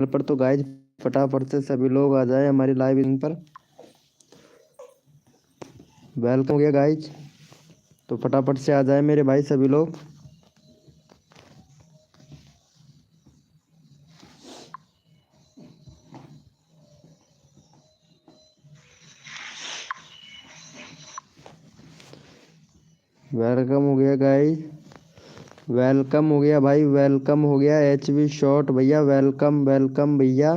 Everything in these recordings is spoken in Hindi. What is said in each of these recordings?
पर तो गाइज फटाफट से सभी लोग आ जाए हमारी लाइव पर। वेलकम हो गया गाइज, तो फटाफट से आ जाए मेरे भाई सभी लोग। वेलकम हो गया गाइज, वेलकम हो गया भाई, वेलकम हो गया HV शॉट भैया, वेलकम वेलकम भैया।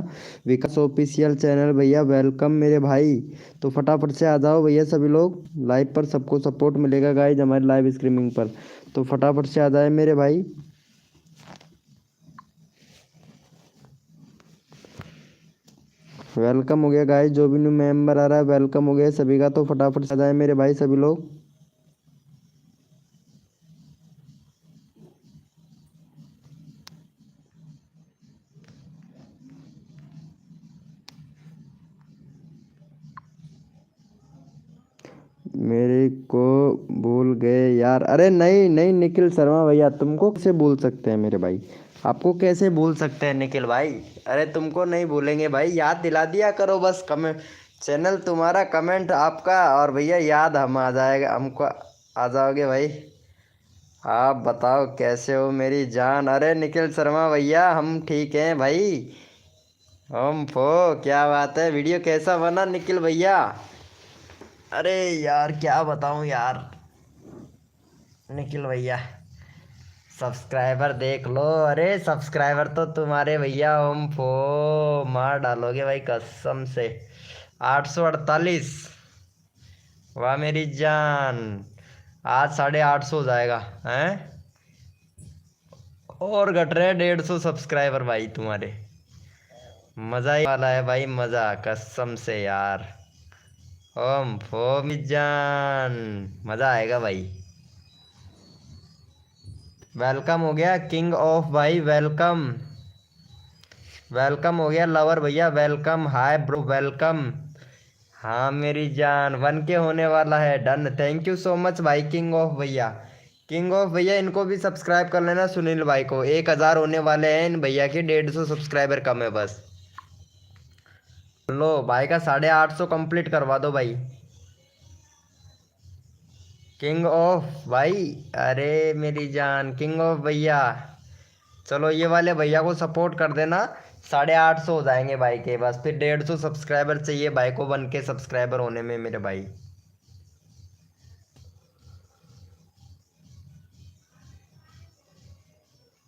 विकास ऑफिशियल चैनल भैया वेलकम मेरे भाई। तो फटाफट से आ जाओ भैया सभी लोग लाइव पर, सबको सपोर्ट मिलेगा गाइज हमारी लाइव स्ट्रीमिंग पर। तो फटाफट से आ जाए मेरे भाई। वेलकम हो गया गाइज, जो भी न्यू मेंबर आ रहा है वेलकम हो गया सभी का। तो फटाफट से आ जाए मेरे भाई सभी लोग। मेरे को भूल गए यार, अरे नहीं नहीं निखिल शर्मा भैया, तुमको कैसे भूल सकते हैं मेरे भाई, आपको कैसे भूल सकते हैं निखिल भाई। अरे तुमको नहीं भूलेंगे भाई, याद दिला दिया करो बस। कमेंट चैनल तुम्हारा, कमेंट आपका, और भैया याद हम आ जाएगा, हमको आ जाओगे भाई। आप बताओ कैसे हो मेरी जान। अरे निखिल शर्मा भैया हम ठीक हैं भाई। हम फो क्या बात है, वीडियो कैसा बना निखिल भैया। अरे यार क्या बताऊं यार निखिल भैया, सब्सक्राइबर देख लो। अरे सब्सक्राइबर तो तुम्हारे भैया हम फो मार डालोगे भाई कसम से। 848, वाह मेरी जान। आज 850 हो जाएगा हैं, और घट रहे 150 सब्सक्राइबर भाई तुम्हारे। मज़ा ही वाला है भाई, मज़ा कसम से यार। ओम फो मेरी जान, मज़ा आएगा भाई। वेलकम हो गया किंग ऑफ भाई, वेलकम वेलकम हो गया लवर भैया, वेलकम। Hi bro welcome. हाँ मेरी जान, 1K होने वाला है, done. Thank you so much भाई किंग ऑफ भैया। किंग ऑफ भैया इनको भी सब्सक्राइब कर लेना, सुनील भाई को। 1000 होने वाले हैं इन भैया के, 150 सब्सक्राइबर कम है बस। लो भाई का 850 कंप्लीट करवा दो भाई। किंग ऑफ भाई, अरे मेरी जान किंग ऑफ भैया, चलो ये वाले भैया को सपोर्ट कर देना। 850 हो जाएंगे भाई के बस, फिर 150 सब्सक्राइबर चाहिए भाई को 1K सब्सक्राइबर होने में मेरे भाई।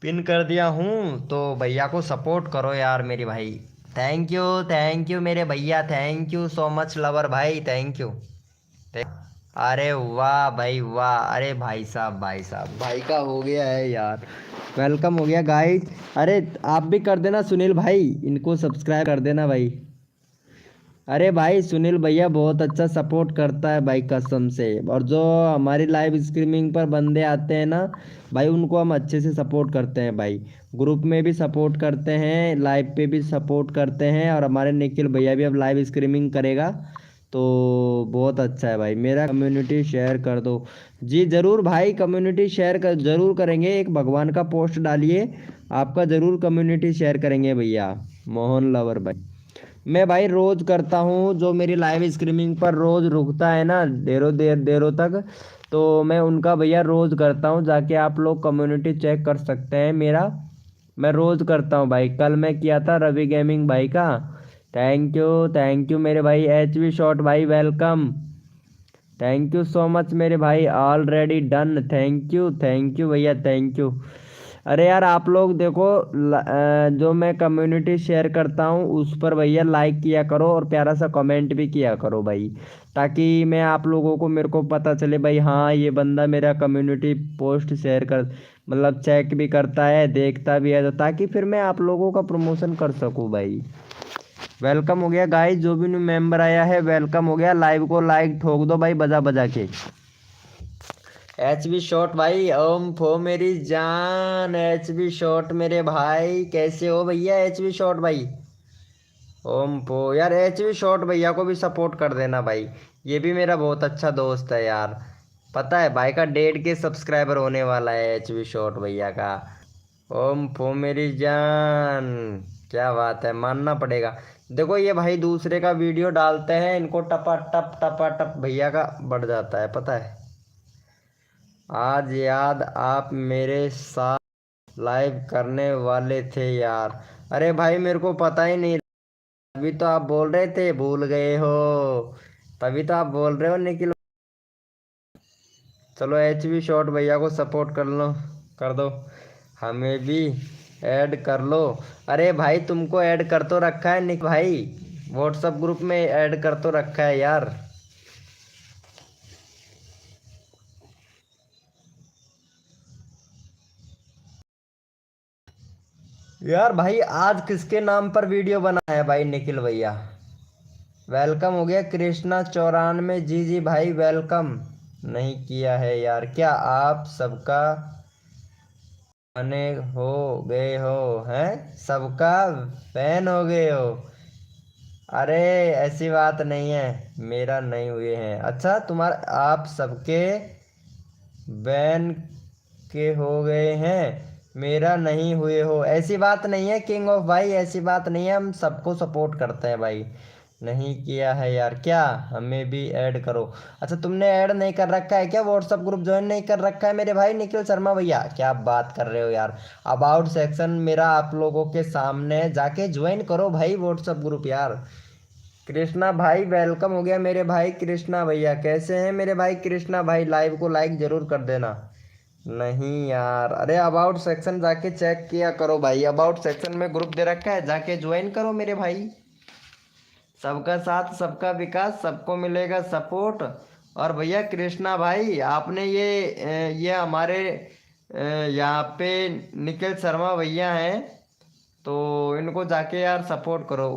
पिन कर दिया हूँ, तो भैया को सपोर्ट करो यार मेरे भाई। थैंक यू मेरे भैया, thank you so much lover भाई, थैंक यू। अरे वाह भाई वाह, अरे भाई साहब भाई साहब, भाई का हो गया है यार। वेलकम हो गया गाइस। अरे आप भी कर देना सुनील भाई, इनको सब्सक्राइब कर देना भाई। अरे भाई सुनील भैया बहुत अच्छा सपोर्ट करता है भाई कसम से। और जो हमारी लाइव स्ट्रीमिंग पर बंदे आते हैं ना भाई, उनको हम अच्छे से सपोर्ट करते हैं भाई। ग्रुप में भी सपोर्ट करते हैं, लाइव पे भी सपोर्ट करते हैं, और हमारे निखिल भैया भी अब लाइव स्ट्रीमिंग करेगा तो बहुत अच्छा है भाई। मेरा कम्युनिटी शेयर कर दो। जी ज़रूर भाई, कम्युनिटी शेयर कर ज़रूर करेंगे। एक भगवान का पोस्ट डालिए, आपका ज़रूर कम्युनिटी शेयर करेंगे भैया। मोहन लवर भाई, मैं भाई रोज करता हूँ, जो मेरी लाइव स्ट्रीमिंग पर रोज रुकता है ना देरों तक, तो मैं उनका भैया रोज करता हूँ। जाके आप लोग कम्युनिटी चेक कर सकते हैं मेरा, मैं रोज करता हूँ भाई। कल मैं किया था रवि गेमिंग भाई का। थैंक यू मेरे भाई। HV शॉट भाई welcome, thank you so much मेरे भाई, ऑलरेडी डन। थैंक यू भैया, थैंक यू। अरे यार आप लोग देखो, जो मैं कम्युनिटी शेयर करता हूँ उस पर भैया लाइक किया करो, और प्यारा सा कमेंट भी किया करो भाई, ताकि मैं आप लोगों को, मेरे को पता चले भाई हाँ ये बंदा मेरा कम्युनिटी पोस्ट शेयर कर, मतलब चेक भी करता है, देखता भी है, तो ताकि फिर मैं आप लोगों का प्रमोशन कर सकूँ भाई। वेलकम हो गया गाइस, जो भी न्यू मेंबर आया है वेलकम हो गया। लाइव को लाइक ठोक दो भाई बजा बजा के। HV शॉट भाई, ओम फो मेरी जान। HV शॉट मेरे भाई कैसे हो भैया, HV शॉट भाई। ओम फो यार, HV शॉट भैया को भी सपोर्ट कर देना भाई, ये भी मेरा बहुत अच्छा दोस्त है यार। पता है भाई का 1.5K सब्सक्राइबर होने वाला है HV शॉट भैया का। ओम फो मेरी जान, क्या बात है, मानना पड़ेगा। देखो ये भाई दूसरे का वीडियो डालते हैं, इनको टपा टप भैया का बढ़ जाता है, पता है। आज याद आप मेरे साथ लाइव करने वाले थे यार। अरे भाई मेरे को पता ही नहीं, तभी तो आप बोल रहे थे भूल गए हो, तभी तो आप बोल रहे हो निखिल। चलो HB शॉट भैया को सपोर्ट कर लो, कर दो, हमें भी ऐड कर लो। अरे भाई तुमको ऐड कर तो रखा है निक भाई, व्हाट्सएप ग्रुप में ऐड कर तो रखा है यार। यार भाई आज किसके नाम पर वीडियो बना है भाई निखिल भैया? वेलकम हो गया कृष्णा 94 जी भाई वेलकम। नहीं किया है यार, क्या आप सबका बने हो गए हो हैं, सबका फैन हो गए हो? अरे ऐसी बात नहीं है, मेरा नहीं हुए हैं। अच्छा तुम्हारा आप सबके बैन के हो गए हैं, मेरा नहीं हुए हो, ऐसी बात नहीं है किंग ऑफ भाई, ऐसी बात नहीं है, हम सबको सपोर्ट करते हैं भाई। नहीं किया है यार, क्या हमें भी ऐड करो। अच्छा तुमने ऐड नहीं कर रखा है क्या, व्हाट्सअप ग्रुप ज्वाइन नहीं कर रखा है मेरे भाई निखिल शर्मा भैया? क्या बात कर रहे हो यार, अबाउट सेक्शन मेरा आप लोगों के सामने है, जाके ज्वाइन करो भाई व्हाट्सअप ग्रुप यार। कृष्णा भाई वेलकम हो गया मेरे भाई कृष्णा भैया, कैसे हैं मेरे भाई कृष्णा भाई? लाइव को लाइक जरूर कर देना। नहीं यार, अरे अबाउट सेक्शन जाके चेक किया करो भाई, अबाउट सेक्शन में ग्रुप दे रखा है, जाके ज्वाइन करो मेरे भाई। सबका साथ सबका विकास, सबको मिलेगा सपोर्ट। और भैया कृष्णा भाई आपने ये हमारे यहाँ पे निखिल शर्मा भैया हैं, तो इनको जाके यार सपोर्ट करो,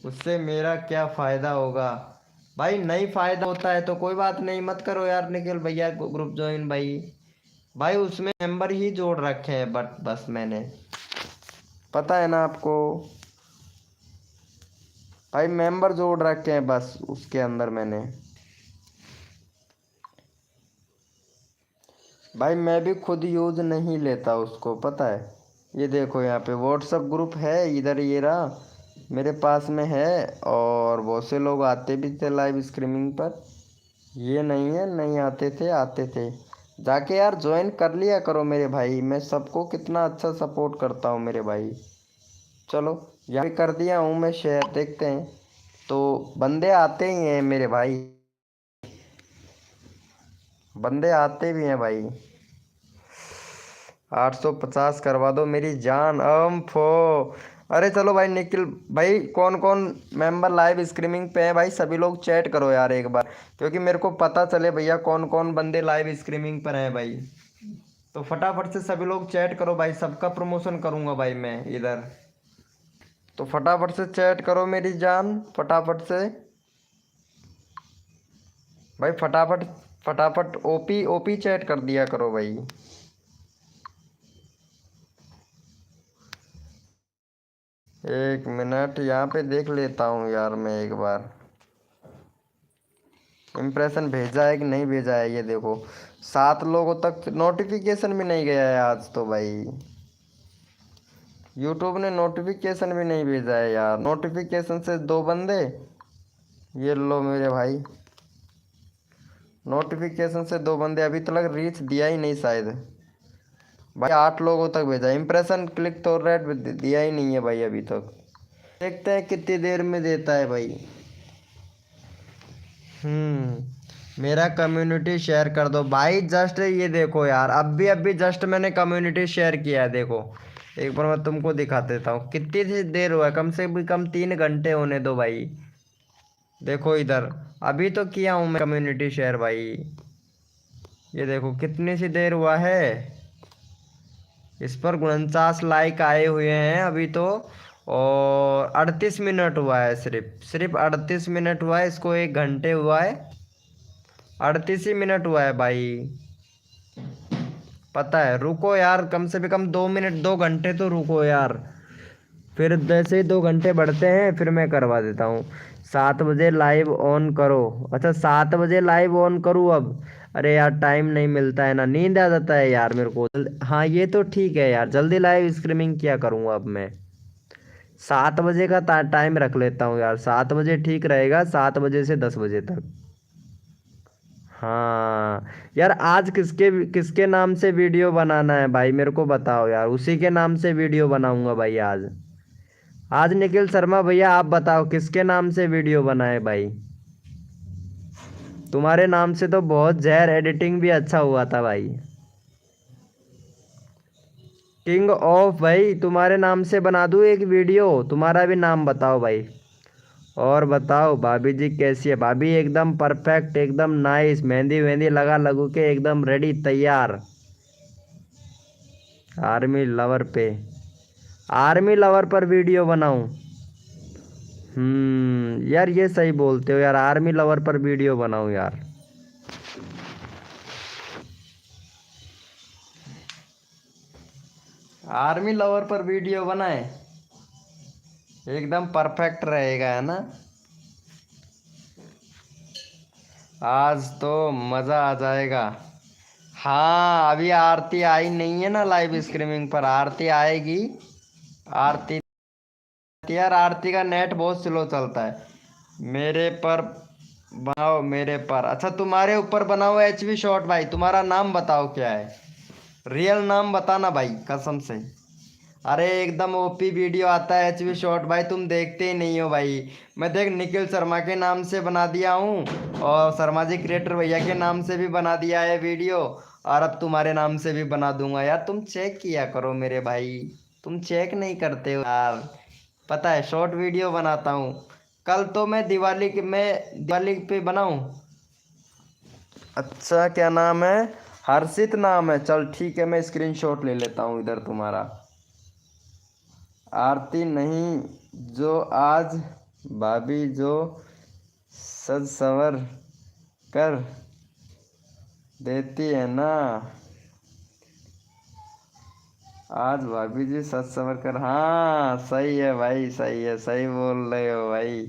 उससे मेरा क्या फ़ायदा होगा? भाई नहीं फ़ायदा होता है तो कोई बात नहीं, मत करो यार निखिल भैया को ग्रुप ज्वाइन भाई। भाई उसमें मेंबर ही जोड़ रखे हैं, बट बस मैंने, पता है ना आपको भाई, मेंबर जोड़ रखे हैं बस उसके अंदर मैंने। भाई मैं भी खुद यूज नहीं लेता उसको, पता है। ये देखो यहाँ पे व्हाट्सअप ग्रुप है, इधर ये रहा मेरे पास में है, और बहुत से लोग आते भी थे लाइव स्ट्रीमिंग पर, ये नहीं है नहीं आते थे, आते थे। जाके यार ज्वाइन कर लिया करो मेरे भाई, मैं सबको कितना अच्छा सपोर्ट करता हूँ मेरे भाई। चलो यहाँ पे कर दिया हूँ मैं शेयर, देखते हैं तो बंदे आते ही हैं मेरे भाई, बंदे आते भी हैं भाई। 850 करवा दो मेरी जान अम फो। अरे चलो भाई निखिल भाई, कौन कौन मेंबर लाइव स्ट्रीमिंग पे हैं भाई, सभी लोग चैट करो यार एक बार, क्योंकि मेरे को पता चले भैया कौन कौन बंदे लाइव स्ट्रीमिंग पर हैं भाई। तो फटाफट से सभी लोग चैट करो भाई, सबका प्रमोशन करूंगा भाई मैं इधर, तो फटाफट से चैट करो मेरी जान, फटाफट से भाई, फटाफट फटाफट ओपी ओपी चैट कर दिया करो भाई। एक मिनट यहाँ पे देख लेता हूँ यार मैं एक बार, इम्प्रेशन भेजा है कि नहीं भेजा है, ये देखो 7 लोगों तक नोटिफिकेशन भी नहीं गया है आज तो भाई, यूट्यूब ने नोटिफिकेशन भी नहीं भेजा है यार। नोटिफिकेशन से 2 बंदे, ये लो मेरे भाई, नोटिफिकेशन से 2 बंदे, अभी तक रीच दिया ही नहीं शायद भाई। 8 लोगों तक भेजा, इंप्रेशन क्लिक तो रेट दिया ही नहीं है भाई अभी तक, देखते हैं कितनी देर में देता है भाई। मेरा कम्युनिटी शेयर कर दो भाई, जस्ट ये देखो यार, अभी जस्ट मैंने कम्युनिटी शेयर किया है, देखो एक बार मैं तुमको दिखा देता हूँ कितनी सी देर हुआ है, कम से भी कम 3 घंटे होने दो भाई। देखो इधर अभी तो किया हूँ मैं कम्युनिटी शेयर भाई, ये देखो कितनी सी देर हुआ है, इस पर 49 लाइक आए हुए हैं अभी तो, और 38 मिनट हुआ है, सिर्फ 38 मिनट हुआ है, इसको 1 घंटे हुआ है, 38 ही मिनट हुआ है भाई। पता है, रुको यार कम से भी कम 2 मिनट 2 घंटे तो रुको यार, फिर जैसे ही 2 घंटे बढ़ते हैं फिर मैं करवा देता हूँ। 7 बजे लाइव ऑन करो, अच्छा 7 बजे लाइव ऑन करूँ अब? अरे यार टाइम नहीं मिलता है ना, नींद आ जाता है यार मेरे को। हाँ ये तो ठीक है यार, जल्दी लाइव स्ट्रीमिंग किया करूँगा अब मैं। 7 बजे का टाइम रख लेता हूँ यार, 7 बजे ठीक रहेगा, 7 बजे से 10 बजे तक। हाँ यार, आज किसके किसके नाम से वीडियो बनाना है भाई, मेरे को बताओ यार, उसी के नाम से वीडियो बनाऊंगा भाई आज। आज निखिल शर्मा भैया आप बताओ किसके नाम से वीडियो बनाए भाई। तुम्हारे नाम से तो बहुत जहर एडिटिंग भी अच्छा हुआ था भाई। किंग ऑफ भाई तुम्हारे नाम से बना दूँ एक वीडियो, तुम्हारा भी नाम बताओ भाई। और बताओ भाभी जी कैसी है, भाभी एकदम परफेक्ट, एकदम नाइस, मेहंदी वेहंदी लगा लगू के एकदम रेडी तैयार। आर्मी लवर पे, आर्मी लवर पर वीडियो बनाऊं। यार ये सही बोलते हो यार, आर्मी लवर पर वीडियो बनाऊं यार। आर्मी लवर पर वीडियो बनाए, एकदम परफेक्ट रहेगा है ना। आज तो मज़ा आ जाएगा। हाँ अभी आरती आई नहीं है ना लाइव स्ट्रीमिंग पर, आरती आएगी। आरती, यार आरती का नेट बहुत स्लो चलता है। मेरे पर बनाओ, मेरे पर, अच्छा तुम्हारे ऊपर बनाओ HV शॉट भाई, तुम्हारा नाम बताओ क्या है, रियल नाम बताना भाई कसम से। अरे एकदम ओपी वीडियो आता है HV शॉट भाई, तुम देखते ही नहीं हो भाई। मैं देख निखिल शर्मा के नाम से बना दिया हूँ, और शर्मा जी क्रिएटर भैया के नाम से भी बना दिया है वीडियो, और अब तुम्हारे नाम से भी बना दूंगा यार, तुम चेक किया करो मेरे भाई। तुम चेक नहीं करते हो यार। पता है शॉर्ट वीडियो बनाता हूँ। कल तो मैं दिवाली पे बनाऊँ। अच्छा क्या नाम है, हर्षित नाम है, चल ठीक है, मैं स्क्रीनशॉट ले लेता हूँ इधर तुम्हारा। आरती नहीं जो आज भाभी जो सज सवर कर देती है ना, आज भाभी जी सज सवर कर, हाँ सही है भाई, सही है, सही बोल रहे हो भाई,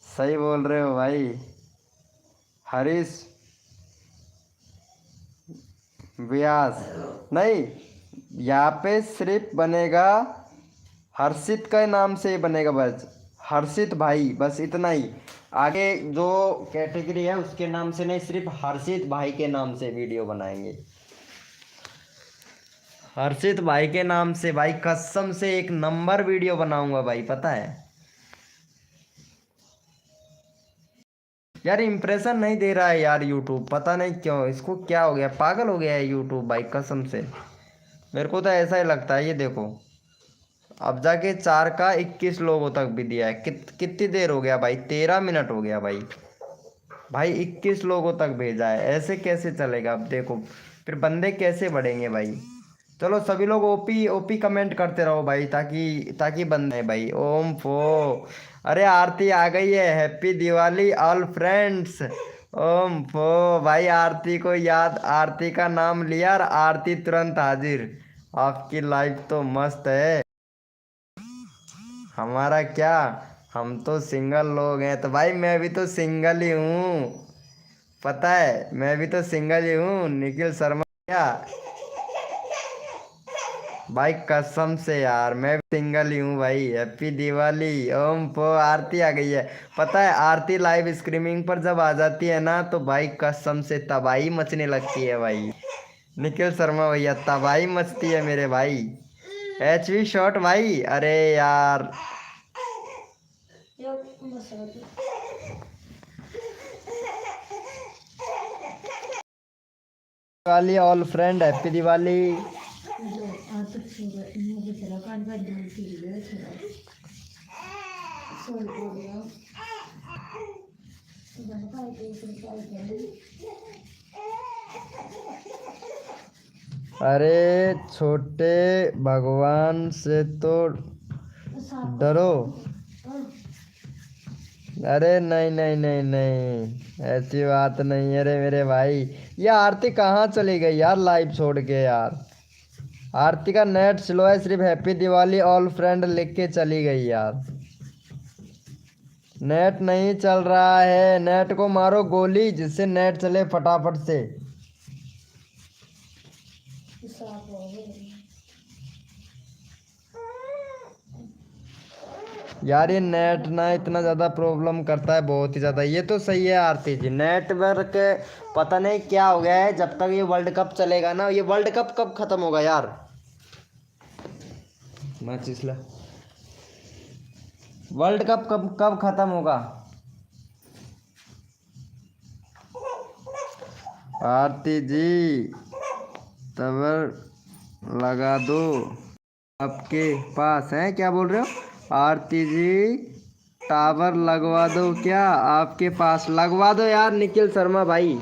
सही बोल रहे हो भाई। हरीश व्यास नहीं, यहाँ पे सिर्फ बनेगा हर्षित के नाम से ही बनेगा बस, हर्षित भाई, बस इतना ही। आगे जो कैटेगरी है उसके नाम से नहीं, सिर्फ हर्षित भाई के नाम से वीडियो बनाएंगे। हर्षित भाई के नाम से भाई कसम से एक नंबर वीडियो बनाऊंगा भाई, पता है। यार इंप्रेशन नहीं दे रहा है यार यूट्यूब, पता नहीं क्यों, इसको क्या हो गया, पागल हो गया है यूट्यूब भाई कसम से। मेरे को तो ऐसा ही लगता है, ये देखो अब जाके 4 का 21 लोगों तक भी दिया है। कितनी देर हो गया भाई, 13 मिनट हो गया भाई। भाई 21 लोगों तक भेजा है, ऐसे कैसे चलेगा, अब देखो फिर बंदे कैसे बढ़ेंगे भाई। चलो सभी लोग ओपी ओपी कमेंट करते रहो भाई, ताकि ताकि बंदे भाई। ओम फो, अरे आरती आ गई है, हैप्पी दिवाली ऑल फ्रेंड्स। ओम फो भाई, आरती को याद, आरती का नाम लिया और आरती तुरंत हाजिर। आपकी लाइफ तो मस्त है। हमारा क्या, हम तो सिंगल लोग हैं, तो भाई मैं भी तो सिंगल ही हूँ, पता है मैं भी तो सिंगल ही हूँ निखिल शर्मा। क्या भाई कसम से यार, मैं भी सिंगल ही हूँ भाई। हैप्पी दिवाली। ओम पो, आरती आ गई है। पता है आरती लाइव स्ट्रीमिंग पर जब आ जाती है ना, तो भाई कसम से तबाही मचने लगती है भाई। निखिल शर्मा भैया तबाही मचती है मेरे भाई। HV शॉट भाई, अरे यार Diwali all friend, happy Diwali. अरे छोटे भगवान से तो डरो। अरे नहीं नहीं नहीं नहीं, ऐसी बात नहीं है रे मेरे भाई। ये आरती कहाँ चली गई यार लाइव छोड़ के यार। आरती का नेट स्लो है, सिर्फ हैप्पी दिवाली ऑल फ्रेंड लिख के चली गई यार। नेट नहीं चल रहा है, नेट को मारो गोली जिससे नेट चले फटाफट से। यार ये नेट ना इतना ज़्यादा प्रॉब्लम करता है, बहुत ही ज़्यादा। ये तो सही है आरती जी, नेटवर्क पता नहीं क्या हो गया है। जब तक ये वर्ल्ड कप चलेगा ना, ये वर्ल्ड कप कब ख़त्म होगा यार? मैचिसला वर्ल्ड कप कब कब ख़त्म होगा? आरती जी तबर लगा दो, आपके पास है? क्या बोल रहे हो आरती जी? टावर लगवा दो क्या आपके पास? लगवा दो यार निखिल शर्मा भाई।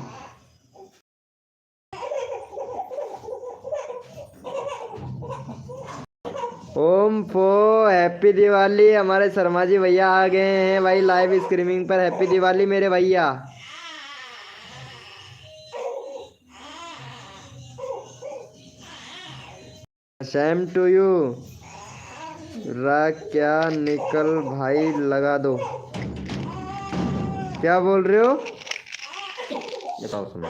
ओम फो हैप्पी दिवाली। हमारे शर्मा जी भैया आ गए हैं भाई लाइव स्ट्रीमिंग पर। हैप्पी दिवाली मेरे भैया। Same to you. क्या निकल भाई लगा दो। क्या बोल रहे हो? बताओ सुनो।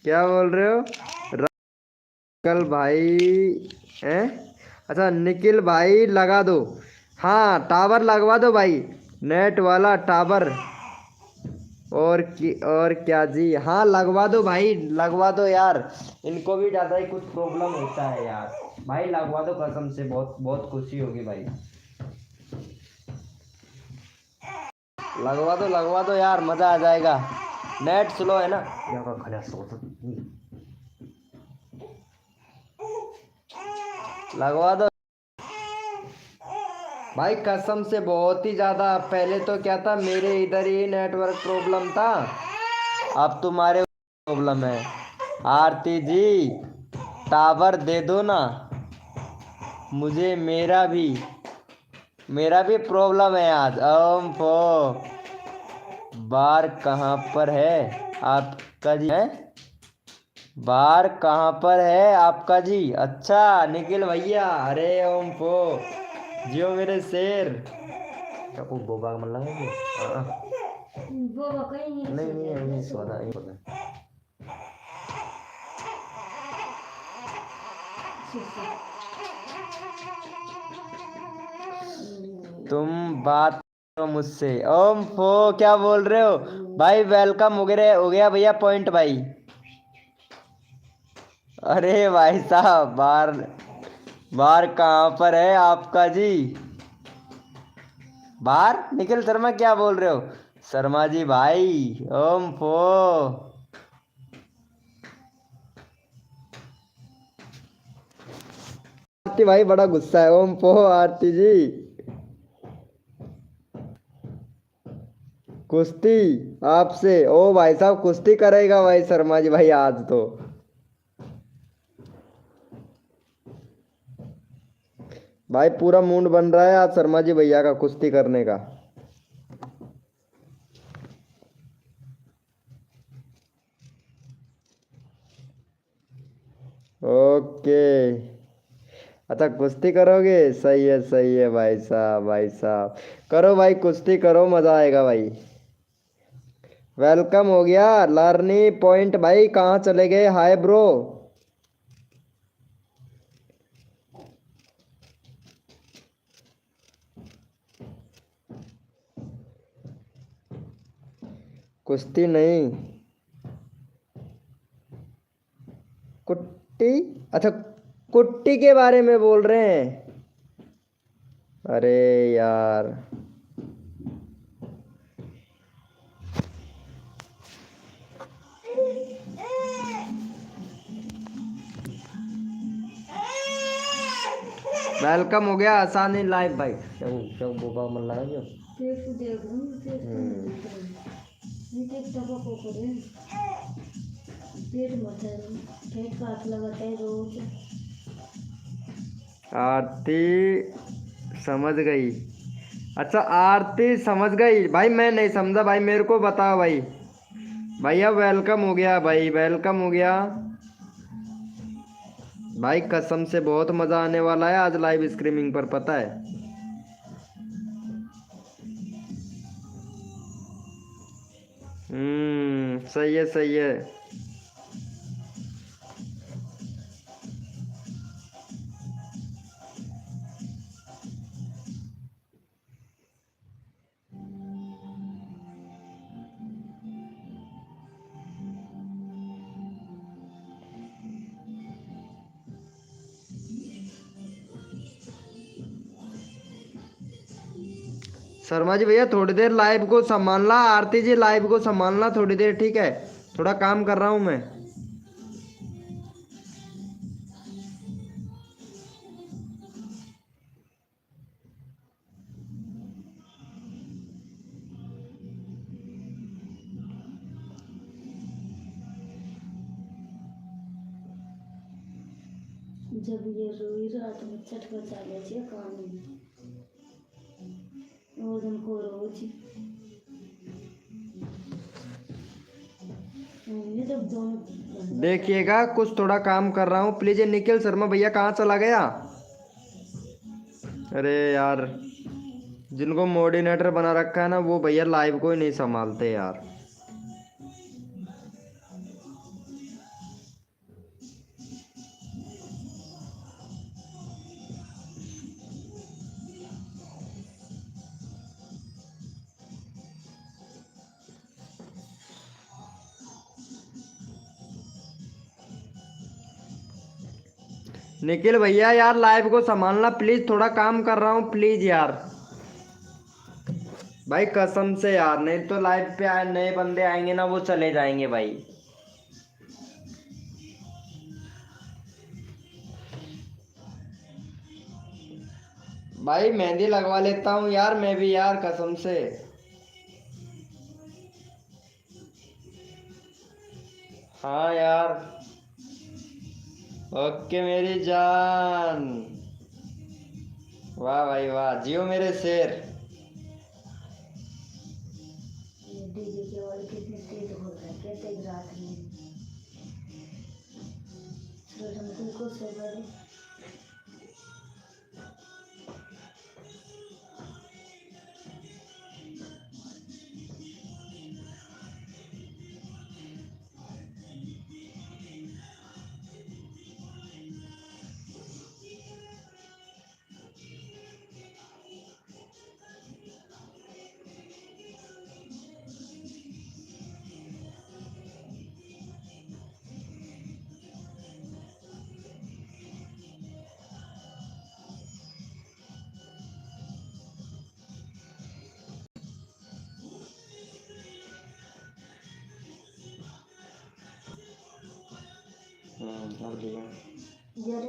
क्या बोल रहे हो? निकल भाई हैं? अच्छा निखिल भाई लगा दो। हाँ टावर लगवा दो भाई, नेट वाला टावर। और क्या जी? हाँ लगवा दो भाई, लगवा दो यार। इनको भी ज़्यादा ही कुछ प्रॉब्लम होता है यार। भाई लगवा दो कसम से, बहुत बहुत खुशी होगी भाई। लगवा दो यार, मज़ा आ जाएगा। नेट स्लो है ना। लगवा दो भाई कसम से, बहुत ही ज़्यादा। पहले तो क्या था, मेरे इधर ही नेटवर्क प्रॉब्लम था, अब तुम्हारे प्रॉब्लम है। आरती जी टावर दे दो ना मुझे, मेरा भी प्रॉब्लम है आज। ओम फो बार कहाँ पर है आपका जी? है बार कहाँ पर है आपका जी? अच्छा निखिल भैया, अरे ओम फो जियो मेरे शेर। क्या को बोबा का मन लगा? बोबा कहीं नहीं, नहीं सोना नहीं सोना। तुम बात करो मुझसे। ओम फो क्या बोल रहे हो भाई? वेलकम हो गया भैया पॉइंट भाई। अरे भाई साहब बार बार कहाँ पर है आपका जी? बार निखिल शर्मा क्या बोल रहे हो? शर्मा जी भाई ओम फो। आरती भाई बड़ा गुस्सा है। ओम फो आरती जी कुश्ती आपसे। ओ भाई साहब कुश्ती करेगा भाई शर्मा जी भाई आज तो। भाई पूरा मूड बन रहा है आज शर्मा जी भैया का कुश्ती करने का। ओके। अच्छा कुश्ती करोगे? सही है भाई साहब, भाई साहब करो भाई कुश्ती करो, मजा आएगा भाई। वेलकम हो गया लर्नी पॉइंट भाई, कहाँ चले गए? Hi bro. कुश्ती नहीं, कुट्टी। अच्छा कुट्टी के बारे में बोल रहे हैं? अरे यार वेलकम हो गया आसानी लाइव भाई। क्यों बोबा मन लगा क्यों? आरती समझ गई। अच्छा आरती समझ गई भाई, मैं नहीं समझा भाई, मेरे को बताओ भाई। भैया वेलकम हो गया भाई, वेलकम हो गया भाई। कसम से बहुत मजा आने वाला है आज लाइव स्ट्रीमिंग पर, पता है। सही है सही है। शर्मा जी भैया थोड़ी देर लाइव को संभालना, आरती जी लाइव को संभालना थोड़ी देर, ठीक है? थोड़ा काम कर रहा हूँ मैं। जब ये रोई रात में चटका चाले छे कान में वो दिन को रोज ये जब दोनों देखिएगा कुछ थोड़ा काम कर रहा हूँ प्लीज। ये निखिल शर्मा भैया कहाँ चला गया? अरे यार, जिनको मोर्डिनेटर बना रखा है ना वो भैया लाइव को ही नहीं संभालते यार। निखिल भैया यार लाइव को संभालना प्लीज, थोड़ा काम कर रहा हूँ प्लीज यार। भाई कसम से यार, नहीं तो लाइव पे आए नए बंदे आएंगे ना वो चले जाएंगे भाई। भाई मेहंदी लगवा लेता हूँ यार मैं भी यार, कसम से। हाँ यार, ओके मेरी जान। वाह भाई वाह, जियो मेरे शेर। ये डीजे की आवाज कितनी तेज हो रहा है, क्या तेज रात में सूरज को सो गए। अब लिया। यार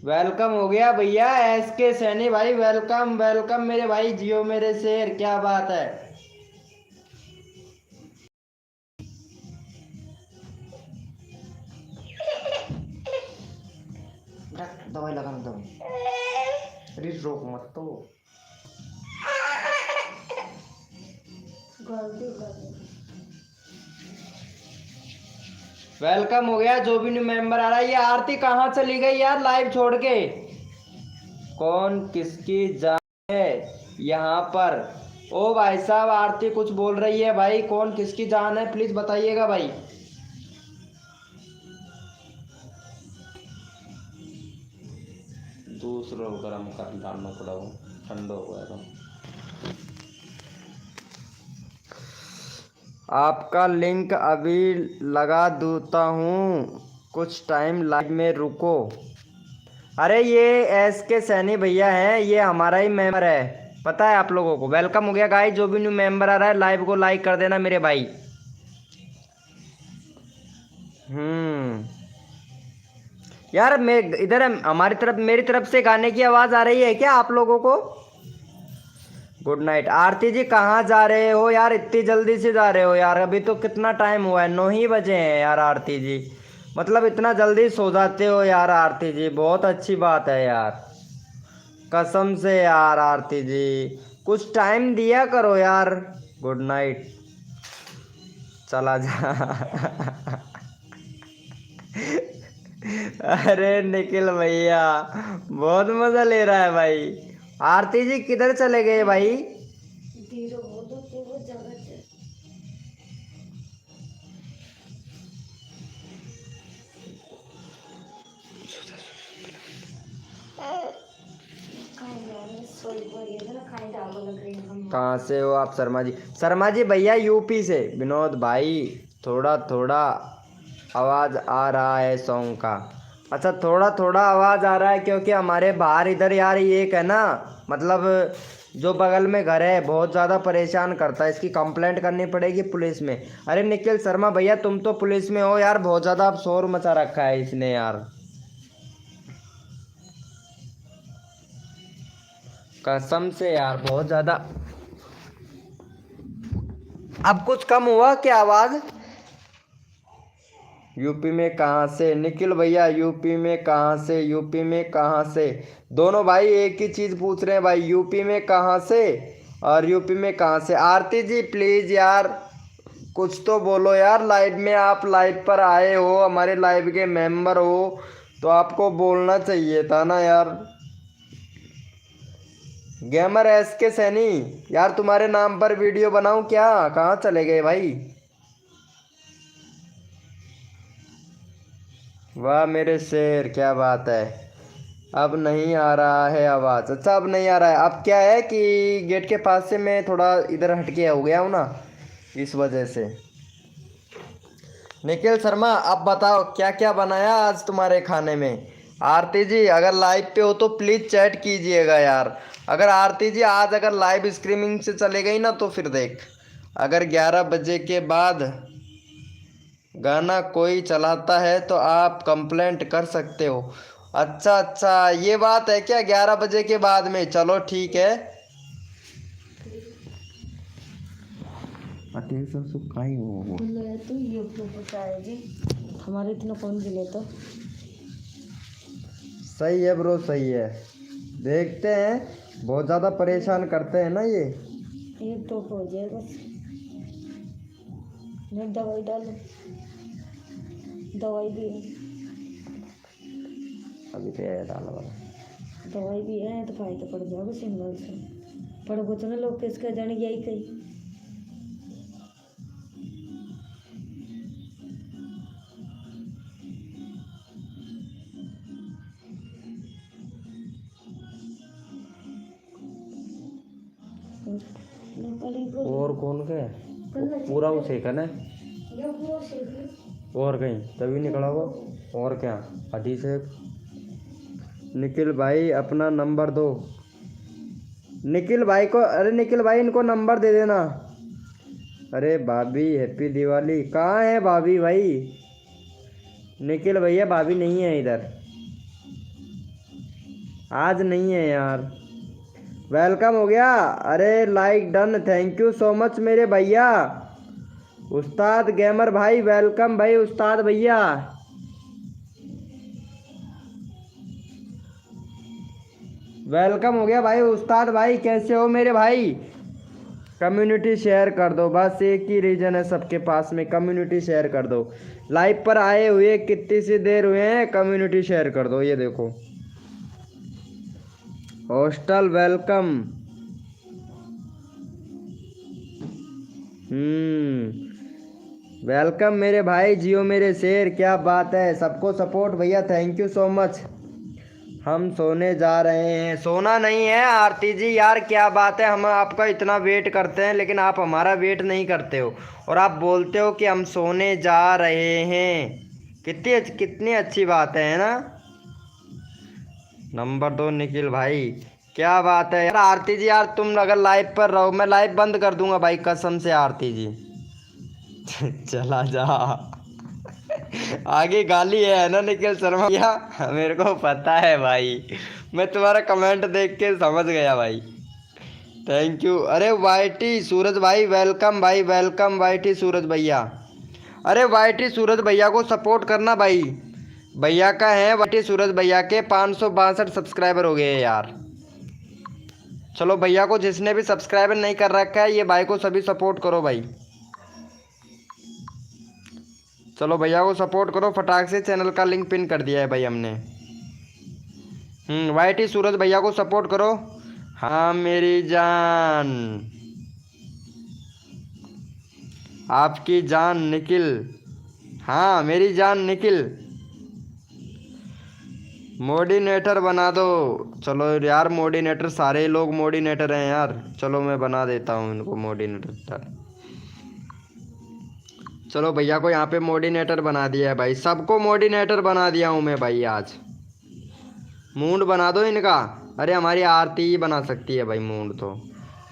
वेलकम हो गया भैया एस के सैनी भाई, वेलकम वेलकम मेरे भाई, जियो मेरे शेर, क्या बात है। दवाई लगाना दवाई, अरे रोक मत तो। गलती कर दी। वेलकम हो गया जो भी न्यू मेंबर आ रहा है। ये आरती कहाँ चली गई यार लाइव छोड़ के? कौन किसकी जान है यहाँ पर? ओ भाई साहब, आरती कुछ बोल रही है भाई, कौन किसकी जान है प्लीज बताइएगा भाई। दूसरों गर्म कर डालना पड़ा, वो ठंडा हो गया था। आपका लिंक अभी लगा देता हूँ, कुछ टाइम लाइव में रुको। अरे ये एस के सैनी भैया हैं, ये हमारा ही मेंबर है, पता है आप लोगों को। वेलकम हो गया गाइस, जो भी न्यू मेंबर आ रहा है लाइव को लाइक कर देना मेरे भाई। यार मैं इधर हमारी तरफ, मेरी तरफ से गाने की आवाज़ आ रही है क्या आप लोगों को? Good night. आरती जी कहाँ जा रहे हो यार, इतनी जल्दी से जा रहे हो यार? अभी तो कितना टाइम हुआ है, 9 ही बजे हैं यार आरती जी। मतलब इतना जल्दी सो जाते हो यार आरती जी, बहुत अच्छी बात है यार, कसम से यार आरती जी कुछ टाइम दिया करो यार। गुड नाइट, चला जा। अरे निखिल भैया बहुत मजा ले रहा है भाई। आरती जी किधर चले गए भाई? धीरे बोलो कि वो जगह से कहाँ से हो आप शर्मा जी? शर्मा जी भैया यूपी से। विनोद भाई थोड़ा थोड़ा आवाज़ आ रहा है सॉन्ग का। अच्छा, थोड़ा थोड़ा आवाज़ आ रहा है क्योंकि हमारे बाहर इधर यार ये एक है ना, मतलब जो बगल में घर है बहुत ज़्यादा परेशान करता है, इसकी कंप्लेंट करनी पड़ेगी पुलिस में। अरे निखिल शर्मा भैया, तुम तो पुलिस में हो यार, बहुत ज़्यादा अब शोर मचा रखा है इसने यार, कसम से यार बहुत ज़्यादा। अब कुछ कम हुआ क्या आवाज़? यूपी में कहाँ से निखिल भैया, यूपी में कहाँ से, यूपी में कहाँ से? दोनों भाई एक ही चीज़ पूछ रहे हैं भाई, यूपी में कहाँ से और यूपी में कहाँ से। आरती जी प्लीज़ यार कुछ तो बोलो यार, लाइव में आप लाइव पर आए हो, हमारे लाइव के मेंबर हो, तो आपको बोलना चाहिए था ना यार। गेमर एस के सैनी, यार तुम्हारे नाम पर वीडियो बनाऊं क्या? कहाँ चले गए भाई? वाह मेरे शेर, क्या बात है। अब नहीं आ रहा है आवाज़? अच्छा अब नहीं आ रहा है। अब क्या है कि गेट के पास से मैं थोड़ा इधर हटके हो गया हूँ ना, इस वजह से। निखिल शर्मा अब बताओ क्या क्या बनाया आज तुम्हारे खाने में? आरती जी अगर लाइव पे हो तो प्लीज़ चैट कीजिएगा यार। अगर आरती जी आज अगर लाइव स्ट्रीमिंग से चले गई ना तो फिर देख, अगर 11 बजे के बाद गाना कोई चलाता है तो आप कंप्लेंट कर सकते हो। अच्छा अच्छा, ये बात है क्या? 11 बजे के बाद में, चलो ठीक है। बोले तो ये क्यों पता है जी, हमारे इतना कौन जिले तो। सही है ब्रो, सही है। देखते हैं, बहुत ज़्यादा परेशान करते हैं ना ये। एक तो हो जाए बस, नहीं दवाई डालो, दवाई भी है, अभी तो ये डाला वाला। दवाई भी है तो फायदा पड़ जाएगा सिंगल से। पड़ोगे तो ना लोग किसका जाने यही कही। और कौन के पूरा वो सेकन है और कहीं तभी निकला हुआ और क्या? हदी से निखिल भाई अपना नंबर दो। निखिल भाई को, अरे निखिल भाई इनको नंबर दे देना। अरे भाभी हैप्पी दिवाली, कहाँ है भाभी भाई? निखिल भैया भाभी नहीं है इधर, आज नहीं है यार। वेलकम हो गया, अरे like done, thank you so much मेरे भैया। उस्ताद गेमर भाई वेलकम भाई, उस्ताद भैया। वेलकम हो गया भाई उस्ताद भाई, कैसे हो मेरे भाई? कम्युनिटी शेयर कर दो, बस एक ही रीजन है सबके पास में, कम्युनिटी शेयर कर दो। लाइव पर आए हुए कितनी सी देर हुए हैं, कम्युनिटी शेयर कर दो। ये देखो हॉस्टल वेलकम। वेलकम मेरे भाई, जियो मेरे शेर, क्या बात है। सबको सपोर्ट भैया, थैंक यू सो मच। हम सोने जा रहे हैं, सोना नहीं है आरती जी यार, क्या बात है। हम आपका इतना वेट करते हैं लेकिन आप हमारा वेट नहीं करते हो और आप बोलते हो कि हम सोने जा रहे हैं। कितनी अच्छी बात है ना। नंबर 2 निखिल भाई, क्या बात है यार। आरती जी यार तुम अगर लाइव पर रहो मैं लाइव बंद कर दूंगा भाई, कसम से आरती जी। चला जा। आगे गाली है ना निखिल शर्मा भैया, मेरे को पता है भाई, मैं तुम्हारा कमेंट देख के समझ गया भाई। Thank you. अरे वाईटी सूरज भाई वेलकम भाई, वेलकम वाईटी सूरज भैया। अरे वाईटी सूरज भैया को सपोर्ट करना भाई, भैया का है वाईटी सूरज भैया के 562 सब्सक्राइबर हो गए यार। चलो भैया को जिसने भी सब्सक्राइबर नहीं कर रखा है, ये भाई को सभी सपोर्ट करो भाई। चलो भैया को सपोर्ट करो फटाक से, चैनल का लिंक पिन कर दिया है भाई हमने। वाईटी सूरज भैया को सपोर्ट करो। हाँ मेरी जान, आपकी जान निखिल, हाँ मेरी जान निखिल। मोडिनेटर बना दो। चलो यार मोडिनेटर, सारे लोग मोडिनेटर हैं यार, चलो मैं बना देता हूँ इनको मोडिनेटर। चलो भैया को यहाँ पे मोडिनेटर बना दिया है भाई, सबको मोडिनेटर बना दिया हूँ मैं भाई आज। मूड बना दो इनका। अरे हमारी आरती ही बना सकती है भाई मूड तो,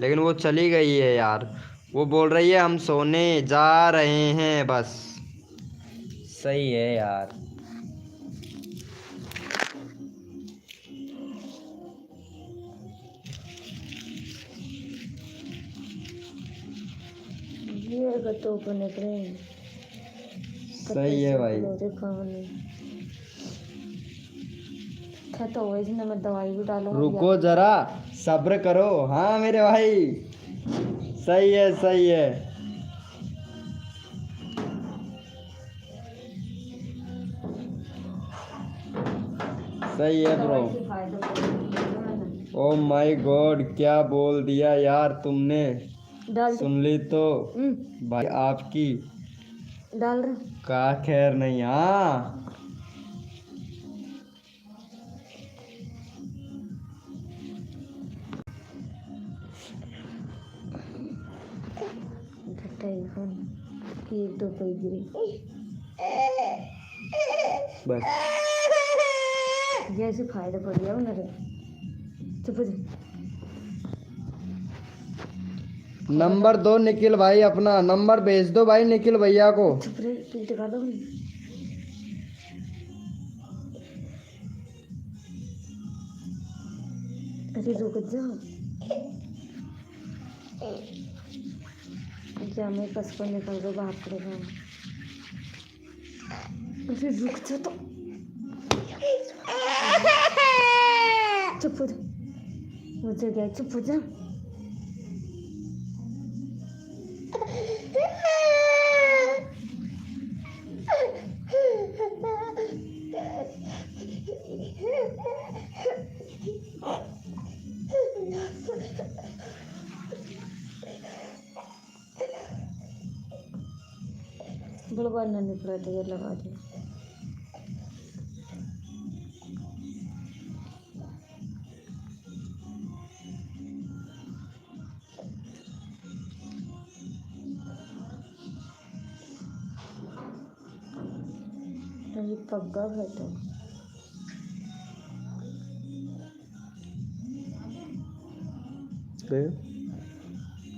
लेकिन वो चली गई है यार। वो बोल रही है हम सोने जा रहे हैं बस। सही है यार। ये गत्तों को निकले। सही है भाई। तो हो इसने मैं दवाई भी डालूंगा। रुको जरा, सब्र करो। हाँ मेरे भाई, सही है सही है। सही है ब्रो। ओ माय गॉड, क्या बोल दिया यार तुमने। डाल सुन ली तो भाई आपकी। डाल रहे का खैर नहीं। हाँ एक दो कोई गिरी बस। जैसे फायदा पड़ गया ना रे। चुप हो जा। नंबर दो निखिल भाई, अपना नंबर भेज दो भाई निखिल भैया को। चुप रे, पीठ दिखा दो। अरे रुक जा। क्या मैं कस पर निकल दो बाहर पड़ेगा। अरे रुक जा तो। चुप हो जा। मुझे क्या, चुप हो जा। बड़बार ना निकला तो ये लगा दिया। अरे पग्गा है तो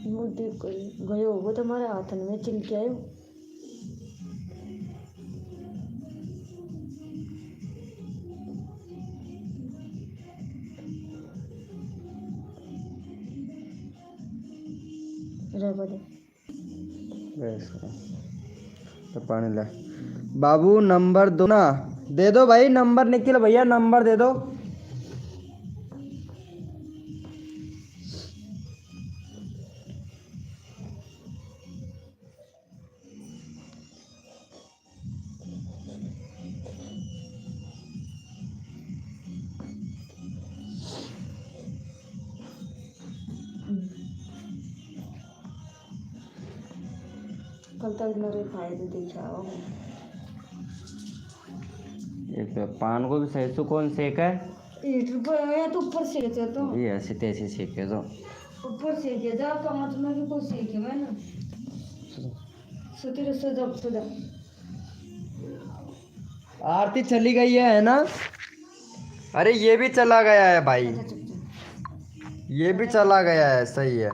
मुझे कोई गयो होगो तुम्हारे हाथ में चिल के आयो। तो पानी ला बाबू, नंबर दो ना, दे दो भाई नंबर निखिल भैया, नंबर दे दो। कल तक मेरे फायदे दिखाओ। एक पान को भी सही से कौन सेका है। ईट पर आया तो ऊपर सेके तो ये ऐसे तैसे सेके तो ऊपर सेके जा तो मतलब कि कोई सेके मैं ना सुतिर सुधा। आरती चली गई है ना। अरे ये भी चला गया है भाई, ये भी चला गया है। सही है।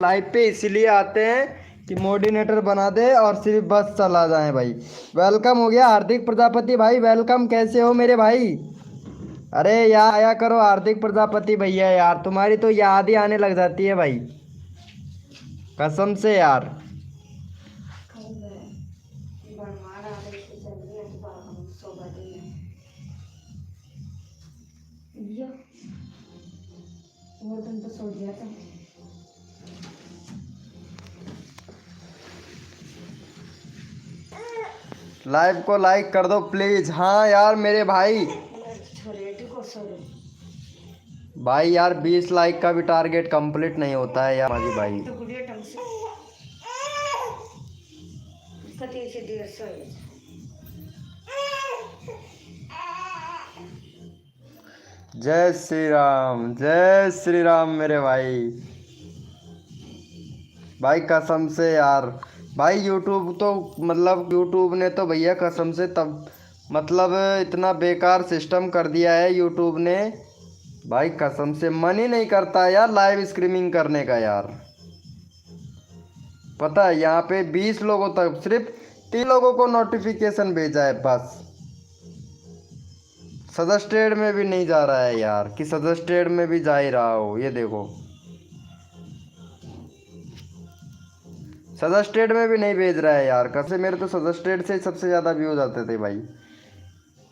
लाइव पे इसलिए आते हैं कि मोडिनेटर बना दे और सिर्फ बस चला जाए भाई। वेलकम हो गया हार्दिक प्रजापति भाई, वेलकम। कैसे हो मेरे भाई। अरे यार आया करो हार्दिक प्रजापति भैया, यार तुम्हारी तो याद ही आने लग जाती है भाई, कसम से यार। वो दिन तो सो गया था। लाइव को लाइक कर दो प्लीज। हाँ यार मेरे भाई, भाई यार 20 लाइक का भी टारगेट कंप्लीट नहीं होता है यार माजी भाई। जय श्री राम मेरे भाई। भाई कसम से यार भाई यूट्यूब तो मतलब यूट्यूब ने तो भैया कसम से तब मतलब इतना बेकार सिस्टम कर दिया है यूट्यूब ने। भाई कसम से मन ही नहीं करता यार लाइव स्ट्रीमिंग करने का यार। पता है यहाँ पे 20 लोगों तक सिर्फ 3 लोगों को नोटिफिकेशन भेजा है बस। सजेस्टेड में भी नहीं जा रहा है यार कि सजेस्टेड में भी जा ही रहा हो। ये देखो सजेस्टेड में भी नहीं भेज रहा है यार। कैसे मेरे तो सजेस्टेड से सबसे ज़्यादा व्यूज आते थे भाई।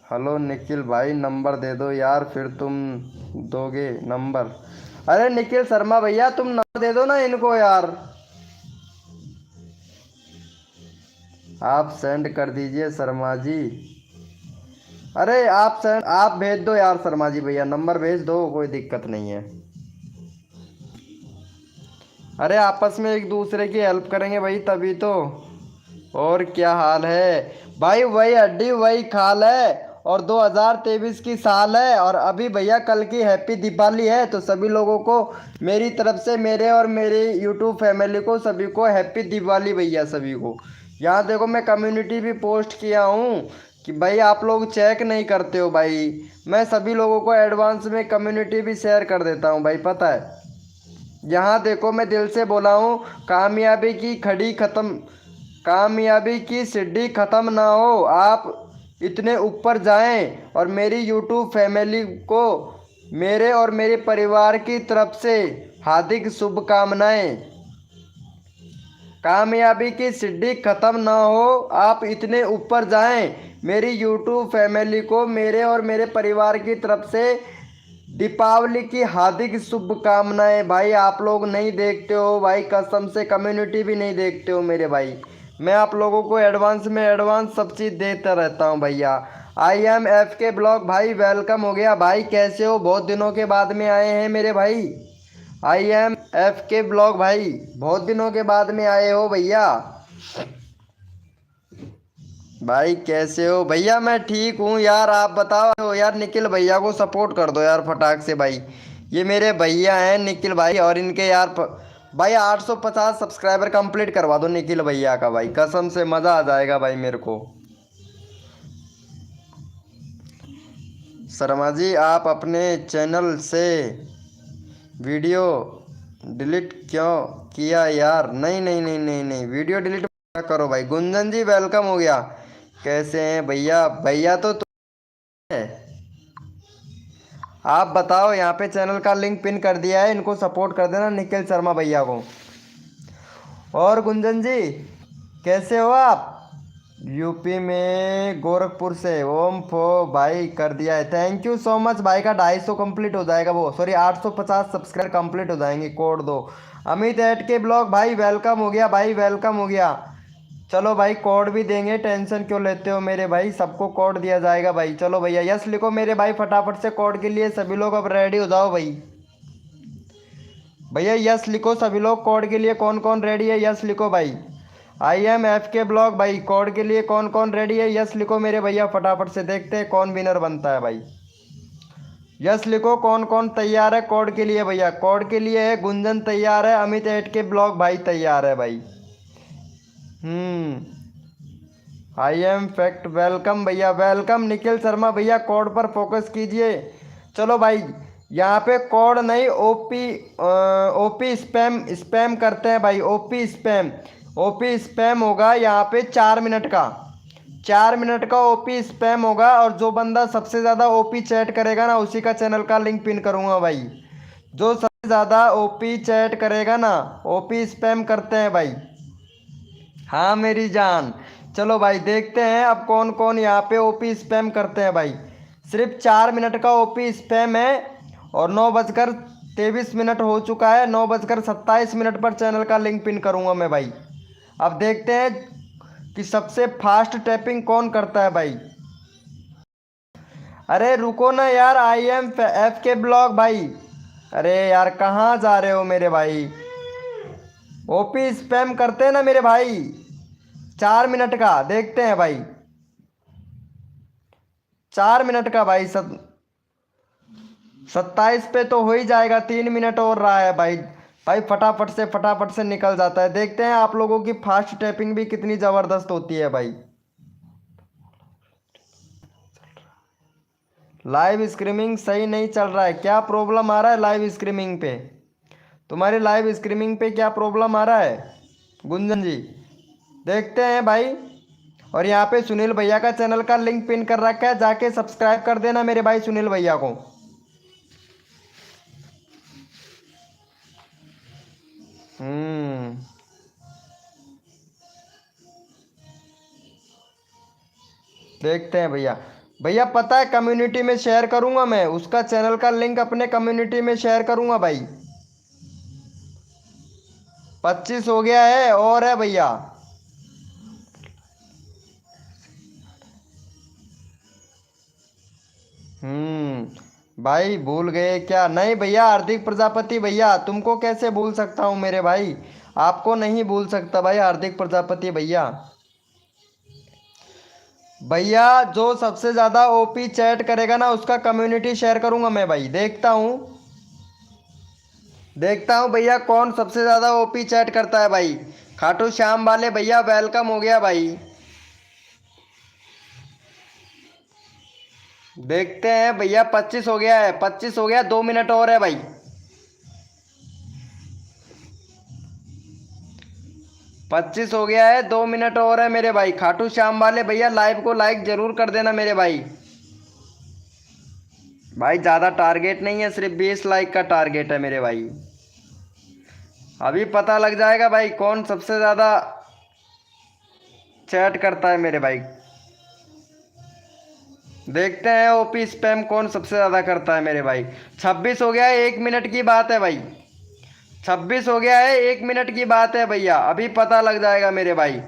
हेलो निखिल भाई नंबर दे दो यार फिर तुम दोगे नंबर। अरे निखिल शर्मा भैया तुम नंबर दे दो ना इनको यार। आप सेंड कर दीजिए शर्मा जी। अरे आप भेज दो यार शर्मा जी भैया नंबर भेज दो कोई दिक्कत नहीं है। अरे आपस में एक दूसरे की हेल्प करेंगे भाई तभी तो। और क्या हाल है भाई। वही हड्डी वही खाल है। और 2023 की साल है और अभी भैया कल की हैप्पी दिवाली है तो सभी लोगों को मेरी तरफ से मेरे और मेरी यूट्यूब फैमिली को सभी को हैप्पी दिवाली भैया सभी को। यहाँ देखो मैं कम्युनिटी भी पोस्ट किया हूँ कि भाई आप लोग चेक नहीं करते हो भाई। मैं सभी लोगों को एडवांस में कम्युनिटी भी शेयर कर देता हूँ भाई पता है। यहाँ देखो मैं दिल से बोला हूँ कामयाबी की सीढ़ी ख़त्म ना हो। आप इतने ऊपर जाएं और मेरी यूट्यूब फैमिली को मेरे और मेरे परिवार की तरफ से हार्दिक शुभकामनाएं। कामयाबी की सीढ़ी ख़त्म ना हो आप इतने ऊपर जाएं मेरी यूट्यूब फैमिली को मेरे और मेरे परिवार की तरफ से दीपावली की हार्दिक शुभकामनाएं। भाई आप लोग नहीं देखते हो भाई कसम से कम्युनिटी भी नहीं देखते हो मेरे भाई। मैं आप लोगों को एडवांस सब चीज़ देता रहता हूँ भैया। IMFK ब्लॉग भाई वेलकम हो गया भाई कैसे हो बहुत दिनों के बाद में आए हैं मेरे भाई। IMFK ब्लॉग भाई बहुत दिनों के बाद में आए हो भैया। भाई कैसे हो भैया। मैं ठीक हूँ यार आप बताओ यार। निखिल भैया को सपोर्ट कर दो यार फटाक से भाई। ये मेरे भैया हैं निखिल भाई और इनके यार भाई 850 सब्सक्राइबर कंप्लीट करवा दो निखिल भैया का भाई कसम से मज़ा आ जाएगा भाई मेरे को। शर्मा जी आप अपने चैनल से वीडियो डिलीट क्यों किया यार। नहीं नहीं नहीं नहीं नहीं वीडियो डिलीट मत करो भाई। गुंजन जी वेलकम हो गया। कैसे हैं भैया। भैया तो है। आप बताओ यहाँ पे चैनल का लिंक पिन कर दिया है इनको सपोर्ट कर देना निखिल शर्मा भैया को। और गुंजन जी कैसे हो आप। यूपी में गोरखपुर से ओम फो भाई कर दिया है। थैंक यू सो मच भाई का 250 कंप्लीट हो जाएगा वो सॉरी 850 सब्सक्राइबर कंप्लीट हो जाएंगे कोड दो। अमित एट के ब्लॉग भाई वेलकम हो गया भाई वेलकम हो गया। चलो भाई कोड भी देंगे टेंशन क्यों लेते हो मेरे भाई सबको कोड दिया जाएगा भाई। चलो भैया यस लिखो मेरे भाई फटाफट से कोड के लिए सभी लोग अब रेडी हो जाओ भाई। भैया यस लिखो सभी लोग कोड के लिए कौन कौन रेडी है यस लिखो भाई। IMFK ब्लॉग भाई कोड के लिए कौन कौन रेडी है यस लिखो मेरे भैया फटाफट से देखते हैं कौन विनर बनता है भाई। यस लिखो कौन कौन तैयार है कोड के लिए भैया। कोड के लिए है गुंजन तैयार है अमित एट के ब्लॉग भाई तैयार है भाई। IM फैक्ट वेलकम भैया वेलकम निखिल शर्मा भैया कोड पर फोकस कीजिए। चलो भाई यहाँ पे कोड नहीं ओपी स्पैम करते हैं भाई। ओपी स्पैम होगा यहाँ पे 4 मिनट का 4 मिनट का ओपी स्पैम होगा। और जो बंदा सबसे ज़्यादा ओपी चैट करेगा ना उसी का चैनल का लिंक पिन करूँगा भाई। जो सबसे ज़्यादा ओपी चैट करेगा ना ओपी स्पैम करते हैं भाई। हाँ मेरी जान। चलो भाई देखते हैं अब कौन कौन यहाँ पे ओपी स्पैम करते हैं भाई। सिर्फ 4 मिनट का ओपी स्पैम है और 9:23 हो चुका है। 9:27 पर चैनल का लिंक पिन करूँगा मैं भाई। अब देखते हैं कि सबसे फास्ट टैपिंग कौन करता है भाई। अरे रुको ना यार IMFK ब्लॉग भाई। अरे यार कहाँ जा रहे हो मेरे भाई। ओपी स्पैम करते हैं ना मेरे भाई। 4 मिनट का देखते हैं भाई। 4 मिनट का भाई 27 पे तो हो ही जाएगा। 3 मिनट और रहा है भाई। भाई फटाफट से निकल जाता है। देखते हैं आप लोगों की फास्ट टैपिंग भी कितनी ज़बरदस्त होती है भाई। लाइव स्ट्रीमिंग सही नहीं चल रहा है, क्या प्रॉब्लम आ रहा है लाइव स्ट्रीमिंग पे? तुम्हारी लाइव स्ट्रीमिंग पे क्या प्रॉब्लम आ रहा है गुंजन जी? देखते हैं भाई। और यहाँ पे सुनील भैया का चैनल का लिंक पिन कर रखा है, जाके सब्सक्राइब कर देना मेरे भाई सुनील भैया को। देखते हैं भैया। भैया पता है कम्युनिटी में शेयर करूंगा, मैं उसका चैनल का लिंक अपने कम्युनिटी में शेयर करूंगा भाई। 25 हो गया है और है भैया। भाई भूल गए क्या? नहीं भैया हार्दिक प्रजापति भैया, तुमको कैसे भूल सकता हूँ मेरे भाई, आपको नहीं भूल सकता भाई हार्दिक प्रजापति भैया। भैया जो सबसे ज़्यादा ओपी चैट करेगा ना उसका कम्युनिटी शेयर करूंगा मैं भाई। देखता हूँ भैया कौन सबसे ज़्यादा ओपी चैट करता है भाई। खाटू श्याम वाले भैया वेलकम हो गया भाई। देखते हैं भैया 25 हो गया है, 25 हो गया, 2 मिनट और है भाई। 25 हो गया है, 2 मिनट और है मेरे भाई। खाटू श्याम वाले भैया लाइव को लाइक जरूर कर देना मेरे भाई। भाई ज़्यादा टारगेट नहीं है, सिर्फ 20 लाइक का टारगेट है मेरे भाई। अभी पता लग जाएगा भाई कौन सबसे ज़्यादा चैट करता है मेरे भाई। देखते हैं ओपी स्पैम कौन सबसे ज़्यादा करता है मेरे भाई। 26 हो गया है, 1 मिनट की बात है भाई। 26 हो गया है, 1 मिनट की बात है भैया। अभी पता लग जाएगा मेरे भाई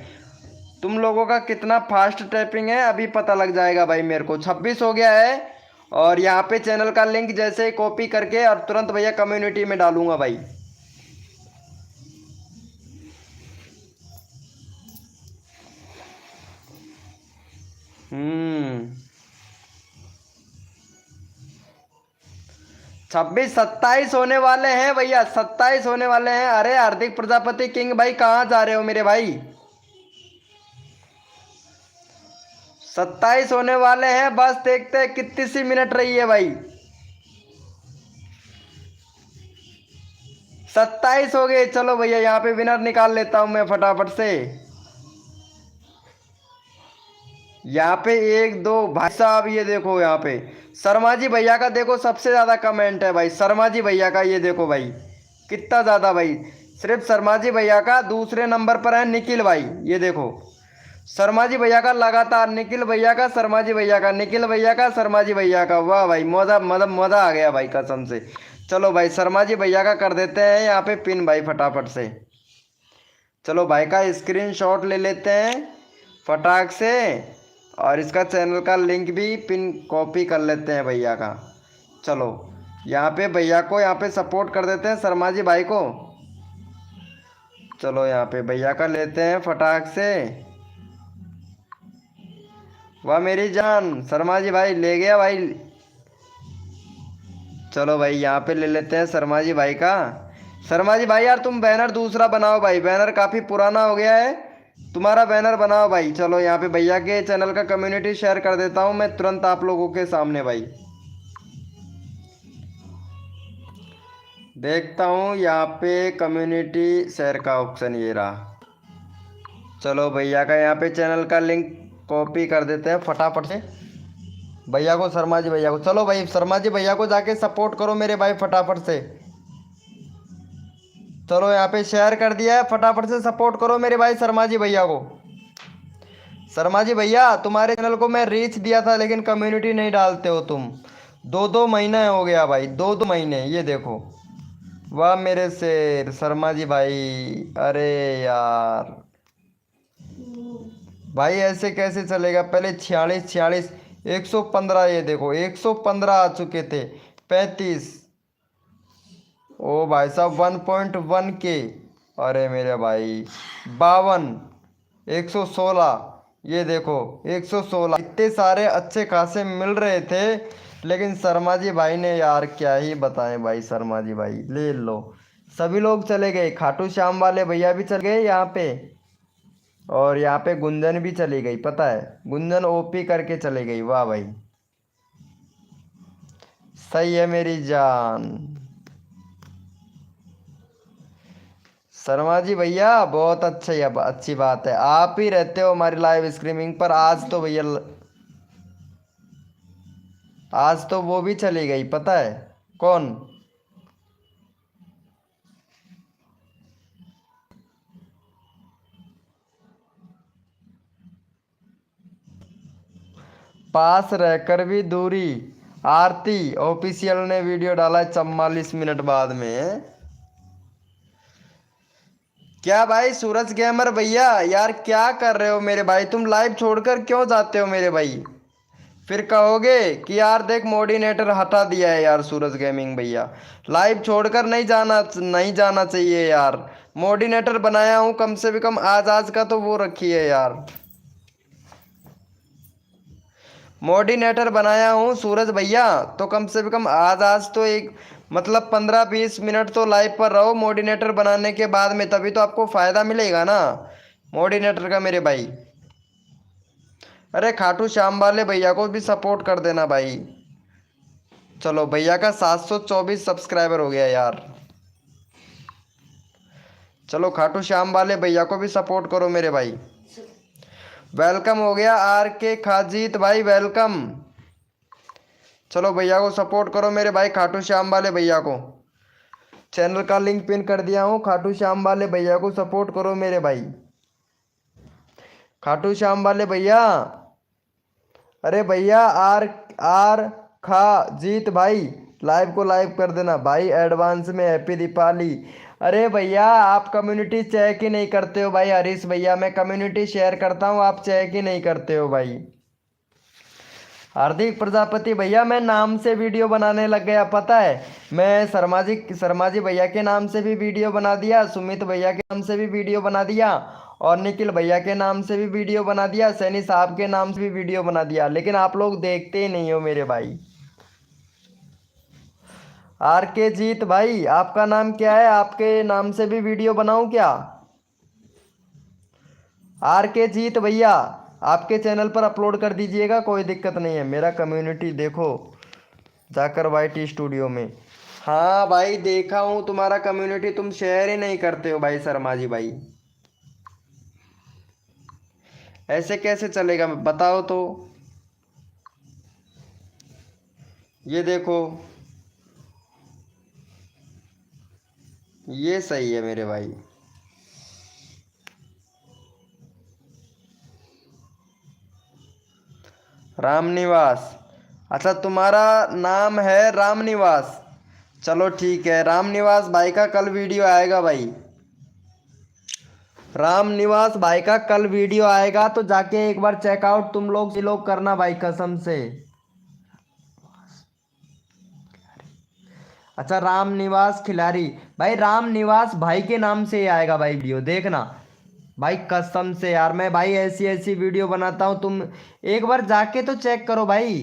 तुम लोगों का कितना फास्ट टैपिंग है, अभी पता लग जाएगा भाई मेरे को। 26 हो गया है और यहाँ पे चैनल का लिंक जैसे ही कॉपी करके और तुरंत भैया कम्युनिटी में डालूंगा भाई। हम्म 26 27 होने वाले हैं भैया, 27 होने वाले हैं। अरे हार्दिक प्रजापति किंग भाई कहाँ जा रहे हो मेरे भाई? 27 होने वाले हैं, बस देखते हैं कितनी सी मिनट रही है भाई। 27 हो गए। चलो भैया यहाँ पे विनर निकाल लेता हूं मैं फटाफट से। यहाँ पे 1 2 भाई साहब, ये देखो यहाँ पे शर्मा जी भैया का देखो सबसे ज़्यादा कमेंट है भाई। शर्मा जी भैया का ये देखो भाई कितना ज़्यादा भाई, सिर्फ शर्मा जी भैया का। दूसरे नंबर पर है निखिल भाई, ये देखो शर्मा जी भैया का लगातार, निखिल भैया का, शर्मा जी भैया का, निखिल भैया का, शर्मा जी भैया का। वाह भाई मज़ा मतलब मज़ा आ गया भाई कसम से। चलो भाई शर्मा जी भैया का कर देते हैं यहाँ पे पिन भाई फटाफट से। चलो भाई का स्क्रीनशॉट ले लेते हैं फटाक से और इसका चैनल का लिंक भी पिन कॉपी कर लेते हैं भैया का। चलो यहाँ पे भैया को यहाँ पे सपोर्ट कर देते हैं शर्मा जी भाई को। चलो यहाँ पे भैया का लेते हैं फटाक से। वाह मेरी जान, शर्मा जी भाई ले गया भाई। चलो भाई यहाँ पे ले लेते हैं शर्मा जी भाई का। शर्मा जी भाई यार तुम बैनर दूसरा बनाओ भाई, बैनर काफ़ी पुराना हो गया है, तुम्हारा बैनर बनाओ भाई। चलो यहाँ पे भैया के चैनल का कम्युनिटी शेयर कर देता हूँ मैं तुरंत आप लोगों के सामने भाई। देखता हूँ यहाँ पे कम्युनिटी शेयर का ऑप्शन, ये रहा। चलो भैया का यहाँ पे चैनल का लिंक कॉपी कर देते हैं फटाफट से भैया को, शर्मा जी भैया को। चलो भाई शर्मा जी भैया को जाके सपोर्ट करो मेरे भाई फटाफट से। चलो यहाँ पे शेयर कर दिया है, फटाफट से सपोर्ट करो मेरे भाई शर्मा जी भैया को। शर्मा जी भैया तुम्हारे चैनल को मैं रीच दिया था लेकिन कम्युनिटी नहीं डालते हो तुम। 2 महीने हो गया भाई, 2 महीने, ये देखो। वाह मेरे शेर शर्मा जी भाई। अरे यार भाई ऐसे कैसे चलेगा? पहले 46 115, ये देखो 115 आ चुके थे, 35। ओ भाई साहब 1.1 के। अरे मेरे भाई 52, 116, ये देखो 116। इतने सारे अच्छे खासे मिल रहे थे लेकिन शर्मा जी भाई ने यार क्या ही बताएं भाई। शर्मा जी भाई ले लो सभी लोग चले गए, खाटू श्याम वाले भैया भी चले गए यहाँ पे, और यहाँ पे गुंजन भी चली गई, पता है, गुंजन ओपी करके चली गई। वाह भाई, सही है मेरी जान। शर्मा जी भैया बहुत अच्छा ही, अच्छी बात है, आप ही रहते हो हमारी लाइव स्ट्रीमिंग पर। आज तो भैया, आज तो वो भी चली गई, पता है कौन? पास रहकर भी दूरी, आरती ऑफिशियल ने वीडियो डाला है 44 मिनट बाद में। क्या भाई सूरज गेमर भैया, यार क्या कर रहे हो मेरे भाई? तुम लाइव छोड़कर क्यों जाते हो मेरे भाई? फिर कहोगे कि यार देख मोडिनेटर हटा दिया है यार सूरज गेमिंग भैया। लाइव छोड़कर नहीं जाना चाहिए यार। मोडिनेटर बनाया हूँ, कम से कम आज आज का तो वो रखिए यार। मोडिनेटर बनाया हूँ सूरज भैया, तो कम से कम आज आज तो एक मतलब 15-20 मिनट तो लाइव पर रहो मोडिनेटर बनाने के बाद में, तभी तो आपको फ़ायदा मिलेगा ना मोडिनेटर का मेरे भाई। अरे खाटू श्याम वाले भैया को भी सपोर्ट कर देना भाई। चलो भैया का 724 सब्सक्राइबर हो गया यार। चलो खाटू श्याम वाले भैया को भी सपोर्ट करो मेरे भाई। वेलकम हो गया आर के खाजीत भाई, वेलकम। चलो भैया को सपोर्ट करो मेरे भाई, खाटू श्याम वाले भैया को। चैनल का लिंक पिन कर दिया हूँ, खाटू श्याम वाले भैया को सपोर्ट करो मेरे भाई। खाटू श्याम वाले भैया, अरे भैया आर आर खा जीत भाई, लाइव को लाइव कर देना भाई, एडवांस में हैप्पी दीपावली। अरे भैया आप कम्युनिटी चेक ही नहीं करते हो भाई। हरीश भैया मैं कम्युनिटी शेयर करता हूँ, आप चेक ही नहीं करते हो भाई। हार्दिक प्रजापति भैया मैं नाम से वीडियो बनाने लग गया, पता है। मैं शर्मा जी भैया के नाम से भी वीडियो बना दिया, सुमित भैया के नाम से भी वीडियो बना दिया, और निखिल भैया के नाम से भी वीडियो बना दिया, सैनी साहब के नाम से भी वीडियो बना दिया, लेकिन आप लोग देखते ही नहीं हो मेरे भाई। आर के जीत भाई आपका नाम क्या है? आपके नाम से भी वीडियो बनाऊं क्या? आर के जीत भैया आपके चैनल पर अपलोड कर दीजिएगा, कोई दिक्कत नहीं है। मेरा कम्युनिटी देखो जाकर वाईटी स्टूडियो में। हाँ भाई देखा हूँ तुम्हारा कम्युनिटी, तुम शेयर ही नहीं करते हो भाई शर्मा जी भाई। ऐसे कैसे चलेगा बताओ तो। ये देखो, ये सही है मेरे भाई। रामनिवास, अच्छा तुम्हारा नाम है रामनिवास, चलो ठीक है। रामनिवास भाई का कल वीडियो आएगा भाई। रामनिवास भाई का कल वीडियो आएगा, तो जाके एक बार चेकआउट तुम लोग करना भाई, कसम से। अच्छा रामनिवास खिलाड़ी भाई, रामनिवास भाई के नाम से ही आएगा भाई वीडियो, देखना भाई कसम से यार। मैं भाई ऐसी ऐसी वीडियो बनाता हूँ, तुम एक बार जाके तो चेक करो भाई,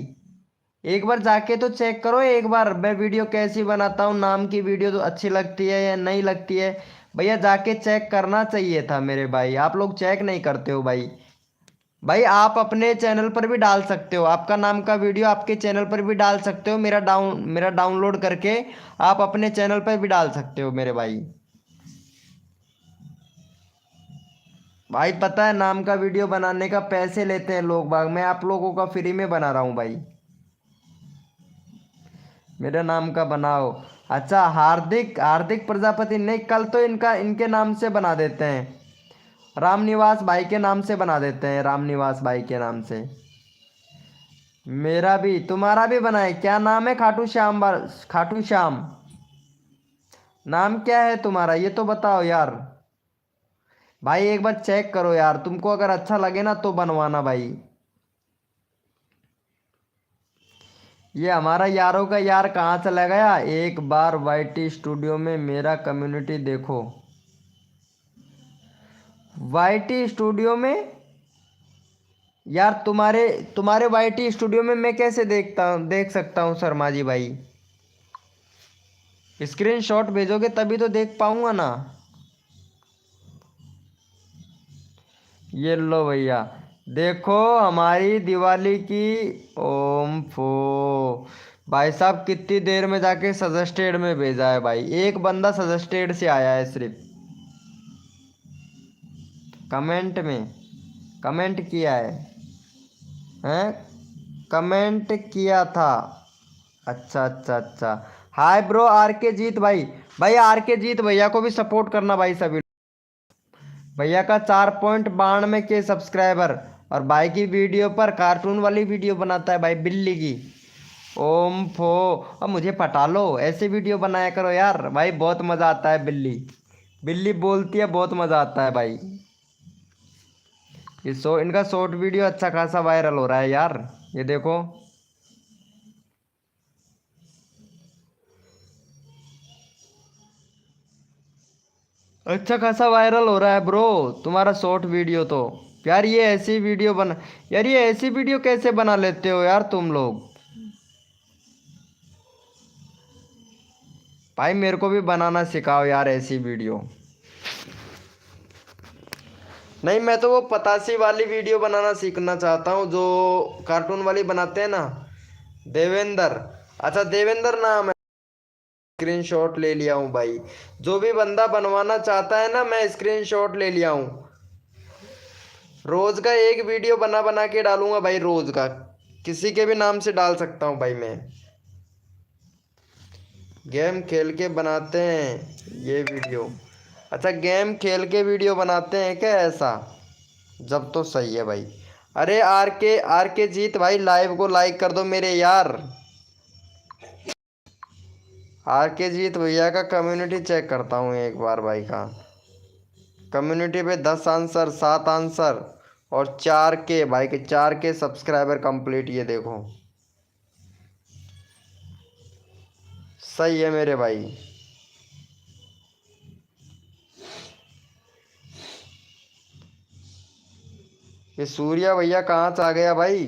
एक बार जाके तो चेक करो। एक बार मैं वीडियो कैसी बनाता हूँ, नाम की वीडियो तो अच्छी लगती है या नहीं लगती है भैया, जाके चेक करना चाहिए था मेरे भाई। आप लोग चेक नहीं करते हो भाई। भाई आप अपने चैनल पर भी डाल सकते हो, आपका नाम का वीडियो आपके चैनल पर भी डाल सकते हो, मेरा डाउनलोड करके आप अपने चैनल पर भी डाल सकते हो मेरे भाई। भाई पता है नाम का वीडियो बनाने का पैसे लेते हैं लोग बाग, मैं आप लोगों का फ्री में बना रहा हूँ भाई। मेरे नाम का बनाओ। अच्छा हार्दिक हार्दिक प्रजापति नहीं, कल तो इनके नाम से बना देते हैं, रामनिवास भाई के नाम से बना देते हैं, रामनिवास भाई के नाम से। मेरा भी तुम्हारा भी बनाए, क्या नाम है? खाटू श्याम नाम क्या है तुम्हारा, ये तो बताओ यार। भाई एक बार चेक करो यार, तुमको अगर अच्छा लगे ना तो बनवाना भाई। ये हमारा यारों का यार कहाँ चला गया? एक बार वाईटी स्टूडियो में मेरा कम्युनिटी देखो। वाईटी स्टूडियो में यार, तुम्हारे तुम्हारे वाईटी स्टूडियो में मैं कैसे देख सकता हूँ शर्मा जी भाई? स्क्रीनशॉट भेजोगे तभी तो देख पाऊंगा ना। ये लो भैया, देखो हमारी दिवाली की। ओम फो भाई साहब, कितनी देर में जाके सजेस्टेड में भेजा है भाई। एक बंदा सजेस्टेड से आया है सिर्फ। कमेंट में कमेंट किया है। हैं? कमेंट किया था। अच्छा अच्छा अच्छा। हाय ब्रो आर के जीत भाई। भाई आर के जीत भैया को भी सपोर्ट करना भाई सभी। भैया का 4.92 के सब्सक्राइबर। और भाई की वीडियो पर कार्टून वाली वीडियो बनाता है भाई, बिल्ली की। ओम फो। अब मुझे पटा लो, ऐसे वीडियो बनाया करो यार भाई, बहुत मज़ा आता है। बिल्ली बिल्ली बोलती है, बहुत मज़ा आता है भाई। इनका शॉर्ट वीडियो अच्छा खासा वायरल हो रहा है यार। ये देखो। अच्छा खासा वायरल हो रहा है ब्रो तुम्हारा शॉर्ट वीडियो तो। यार ये ऐसी वीडियो बना यार, ये ऐसी वीडियो कैसे बना लेते हो यार तुम लोग। भाई मेरे को भी बनाना सिखाओ यार ऐसी वीडियो। नहीं, मैं तो वो पतासी वाली वीडियो बनाना सीखना चाहता हूँ, जो कार्टून वाली बनाते हैं ना। देवेंद्र। अच्छा देवेंद्र नाम है। स्क्रीनशॉट ले लिया हूँ भाई। जो भी बंदा बनवाना चाहता है ना, मैं स्क्रीनशॉट ले लिया हूँ। रोज का एक वीडियो बना बना के डालूंगा भाई, रोज का। किसी के भी नाम से डाल सकता हूँ भाई मैं। गेम खेल के बनाते हैं ये वीडियो। अच्छा गेम खेल के वीडियो बनाते हैं क्या ऐसा? जब तो सही है भाई। अरे आर के जीत भाई, लाइव को लाइक कर दो मेरे यार। आर के जीत भैया का कम्युनिटी चेक करता हूँ एक बार भाई का। कम्युनिटी पे 10 आंसर, 7 आंसर और 4 के भाई के 4 के सब्सक्राइबर कंप्लीट। ये देखो, सही है मेरे भाई। ये सूर्या भैया कहाँ से आ गया भाई?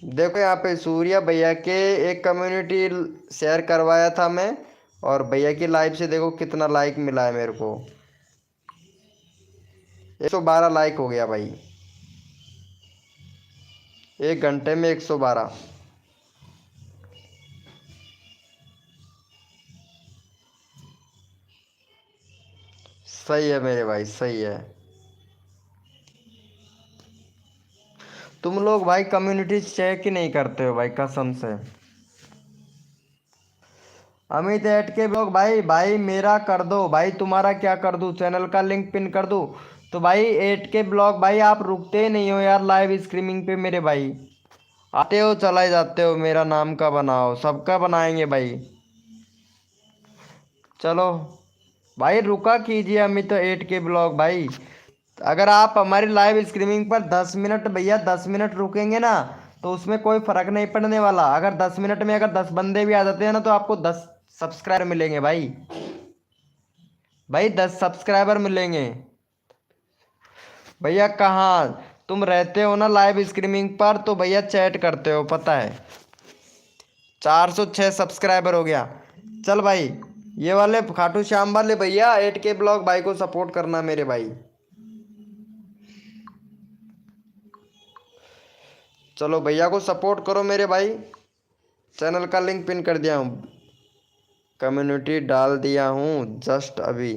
देखो यहाँ पे सूर्या भैया के एक कम्युनिटी शेयर करवाया था मैं। और भैया की लाइव से देखो कितना लाइक मिला है मेरे को। 112 लाइक हो गया भाई, 1 घंटे में 112। सही है मेरे भाई, सही है। तुम लोग भाई कम्युनिटी चेक ही नहीं करते हो भाई, कसम से। अमित एट के ब्लॉग भाई, भाई मेरा कर दो भाई, तुम्हारा क्या कर दूँ, चैनल का लिंक पिन कर दूँ? तो भाई 8 के ब्लॉग भाई, आप रुकते ही नहीं हो यार लाइव स्ट्रीमिंग पे मेरे भाई। आते हो चला जाते हो। मेरा नाम का बनाओ, सबका बनाएंगे भाई। चलो भाई रुका कीजिए अमित 8 के ब्लॉग भाई। अगर आप हमारी लाइव स्ट्रीमिंग पर 10 मिनट भैया, 10 मिनट रुकेंगे ना, तो उसमें कोई फर्क नहीं पड़ने वाला। अगर 10 मिनट में अगर 10 बंदे भी आ जाते हैं ना, तो आपको 10 सब्सक्राइबर मिलेंगे भाई। भाई 10 सब्सक्राइबर मिलेंगे। भैया कहाँ तुम रहते हो ना लाइव स्ट्रीमिंग पर, तो भैया चैट करते हो पता है। 406 सब्सक्राइबर हो गया। चल भाई, ये वाले खाटू श्याम वाले भैया 8 के ब्लॉग भाई को सपोर्ट करना मेरे भाई। चलो भैया को सपोर्ट करो मेरे भाई। चैनल का लिंक पिन कर दिया हूँ। कम्युनिटी डाल दिया हूँ जस्ट अभी।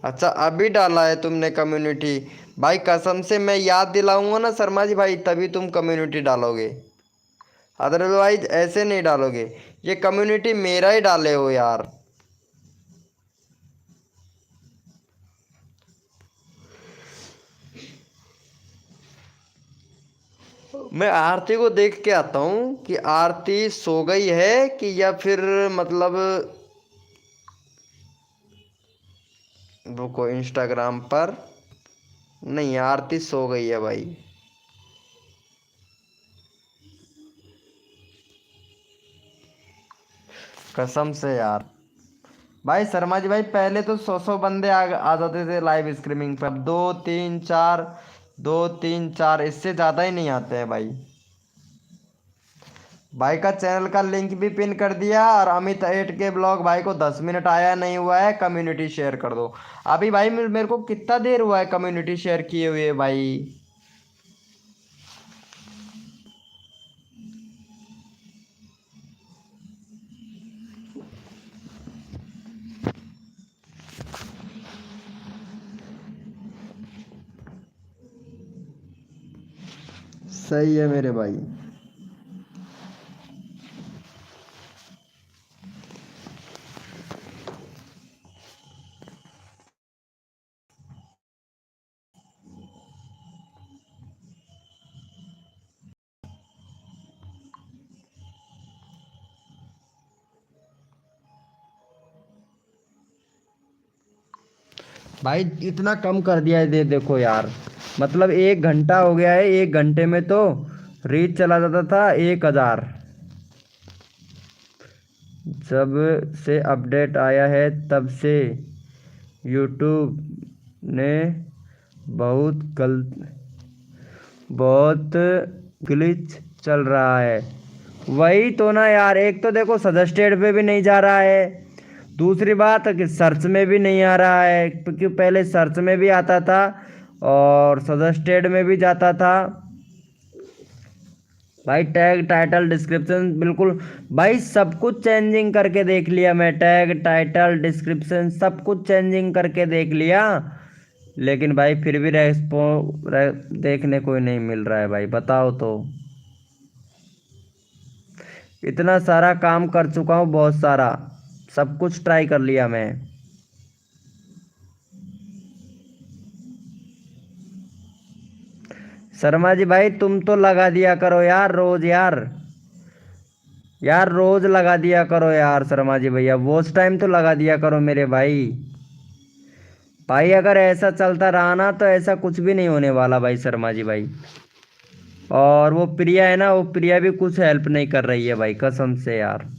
अच्छा अभी डाला है तुमने कम्युनिटी? भाई कसम से मैं याद दिलाऊंगा ना शर्मा जी भाई, तभी तुम कम्युनिटी डालोगे। अदरवाइज ऐसे नहीं डालोगे। ये कम्युनिटी मेरा ही डाले हो यार। मैं आरती को देख के आता हूँ कि आरती सो गई है कि या फिर मतलब। रुको, इंस्टाग्राम पर नहीं, आरती सो गई है भाई। कसम से यार। भाई शर्मा जी भाई, पहले तो 100 100 बंदे आ जाते थे लाइव स्ट्रीमिंग पर। 2 3 4, 2 3 4, इससे ज़्यादा ही नहीं आते हैं भाई। भाई का चैनल का लिंक भी पिन कर दिया। और अमित 8K ब्लॉग भाई को 10 मिनट आया नहीं हुआ है, कम्युनिटी शेयर कर दो। अभी भाई मेरे को कितना देर हुआ है कम्युनिटी शेयर किए हुए भाई। सही है मेरे भाई। भाई इतना कम कर दिया है, देखो यार। मतलब 1 घंटा हो गया है, 1 घंटे में तो रीच चला जाता था 1,000। जब से अपडेट आया है तब से यूट्यूब ने बहुत बहुत ग्लिच चल रहा है। वही तो ना यार, एक तो देखो सजेस्टेड पे भी नहीं जा रहा है। दूसरी बात कि सर्च में भी नहीं आ रहा है, क्योंकि पहले सर्च में भी आता था और सजेस्टेड में भी जाता था। भाई टैग टाइटल डिस्क्रिप्शन बिल्कुल भाई सब कुछ चेंजिंग करके देख लिया मैं। टैग टाइटल डिस्क्रिप्शन सब कुछ चेंजिंग करके देख लिया, लेकिन भाई फिर भी देखने को ही नहीं मिल रहा है भाई। बताओ तो। इतना सारा काम कर चुका हूँ, बहुत सारा, सब कुछ ट्राई कर लिया मैं। शर्मा जी भाई तुम तो लगा दिया करो यार रोज यार। यार रोज लगा दिया करो यार शर्मा जी भैया, वो उस टाइम तो लगा दिया करो मेरे भाई। भाई अगर ऐसा चलता रहा ना तो ऐसा कुछ भी नहीं होने वाला भाई शर्मा जी भाई। और वो प्रिया है ना, वो प्रिया भी कुछ हेल्प नहीं कर रही है भाई, कसम से यार।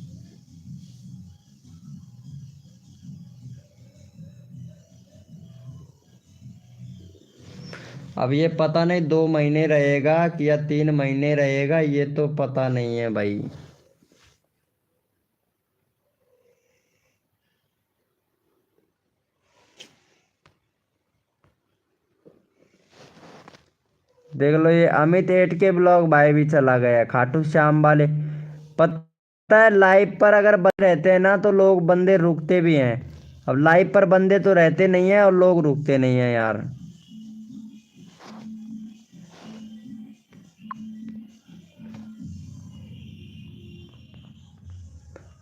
अब ये पता नहीं 2 महीने रहेगा कि या 3 महीने रहेगा, ये तो पता नहीं है भाई। देख लो ये अमित 8K ब्लॉग भाई भी चला गया खाटू श्याम वाले। पता है लाइव पर अगर बंदे रहते हैं ना तो लोग बंदे रुकते भी हैं। अब लाइव पर बंदे तो रहते नहीं है और लोग रुकते नहीं है यार।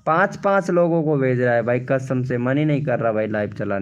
5-5 लोगों को भेज रहा है भाई, कसम से मन ही नहीं कर रहा भाई लाइव चलाने।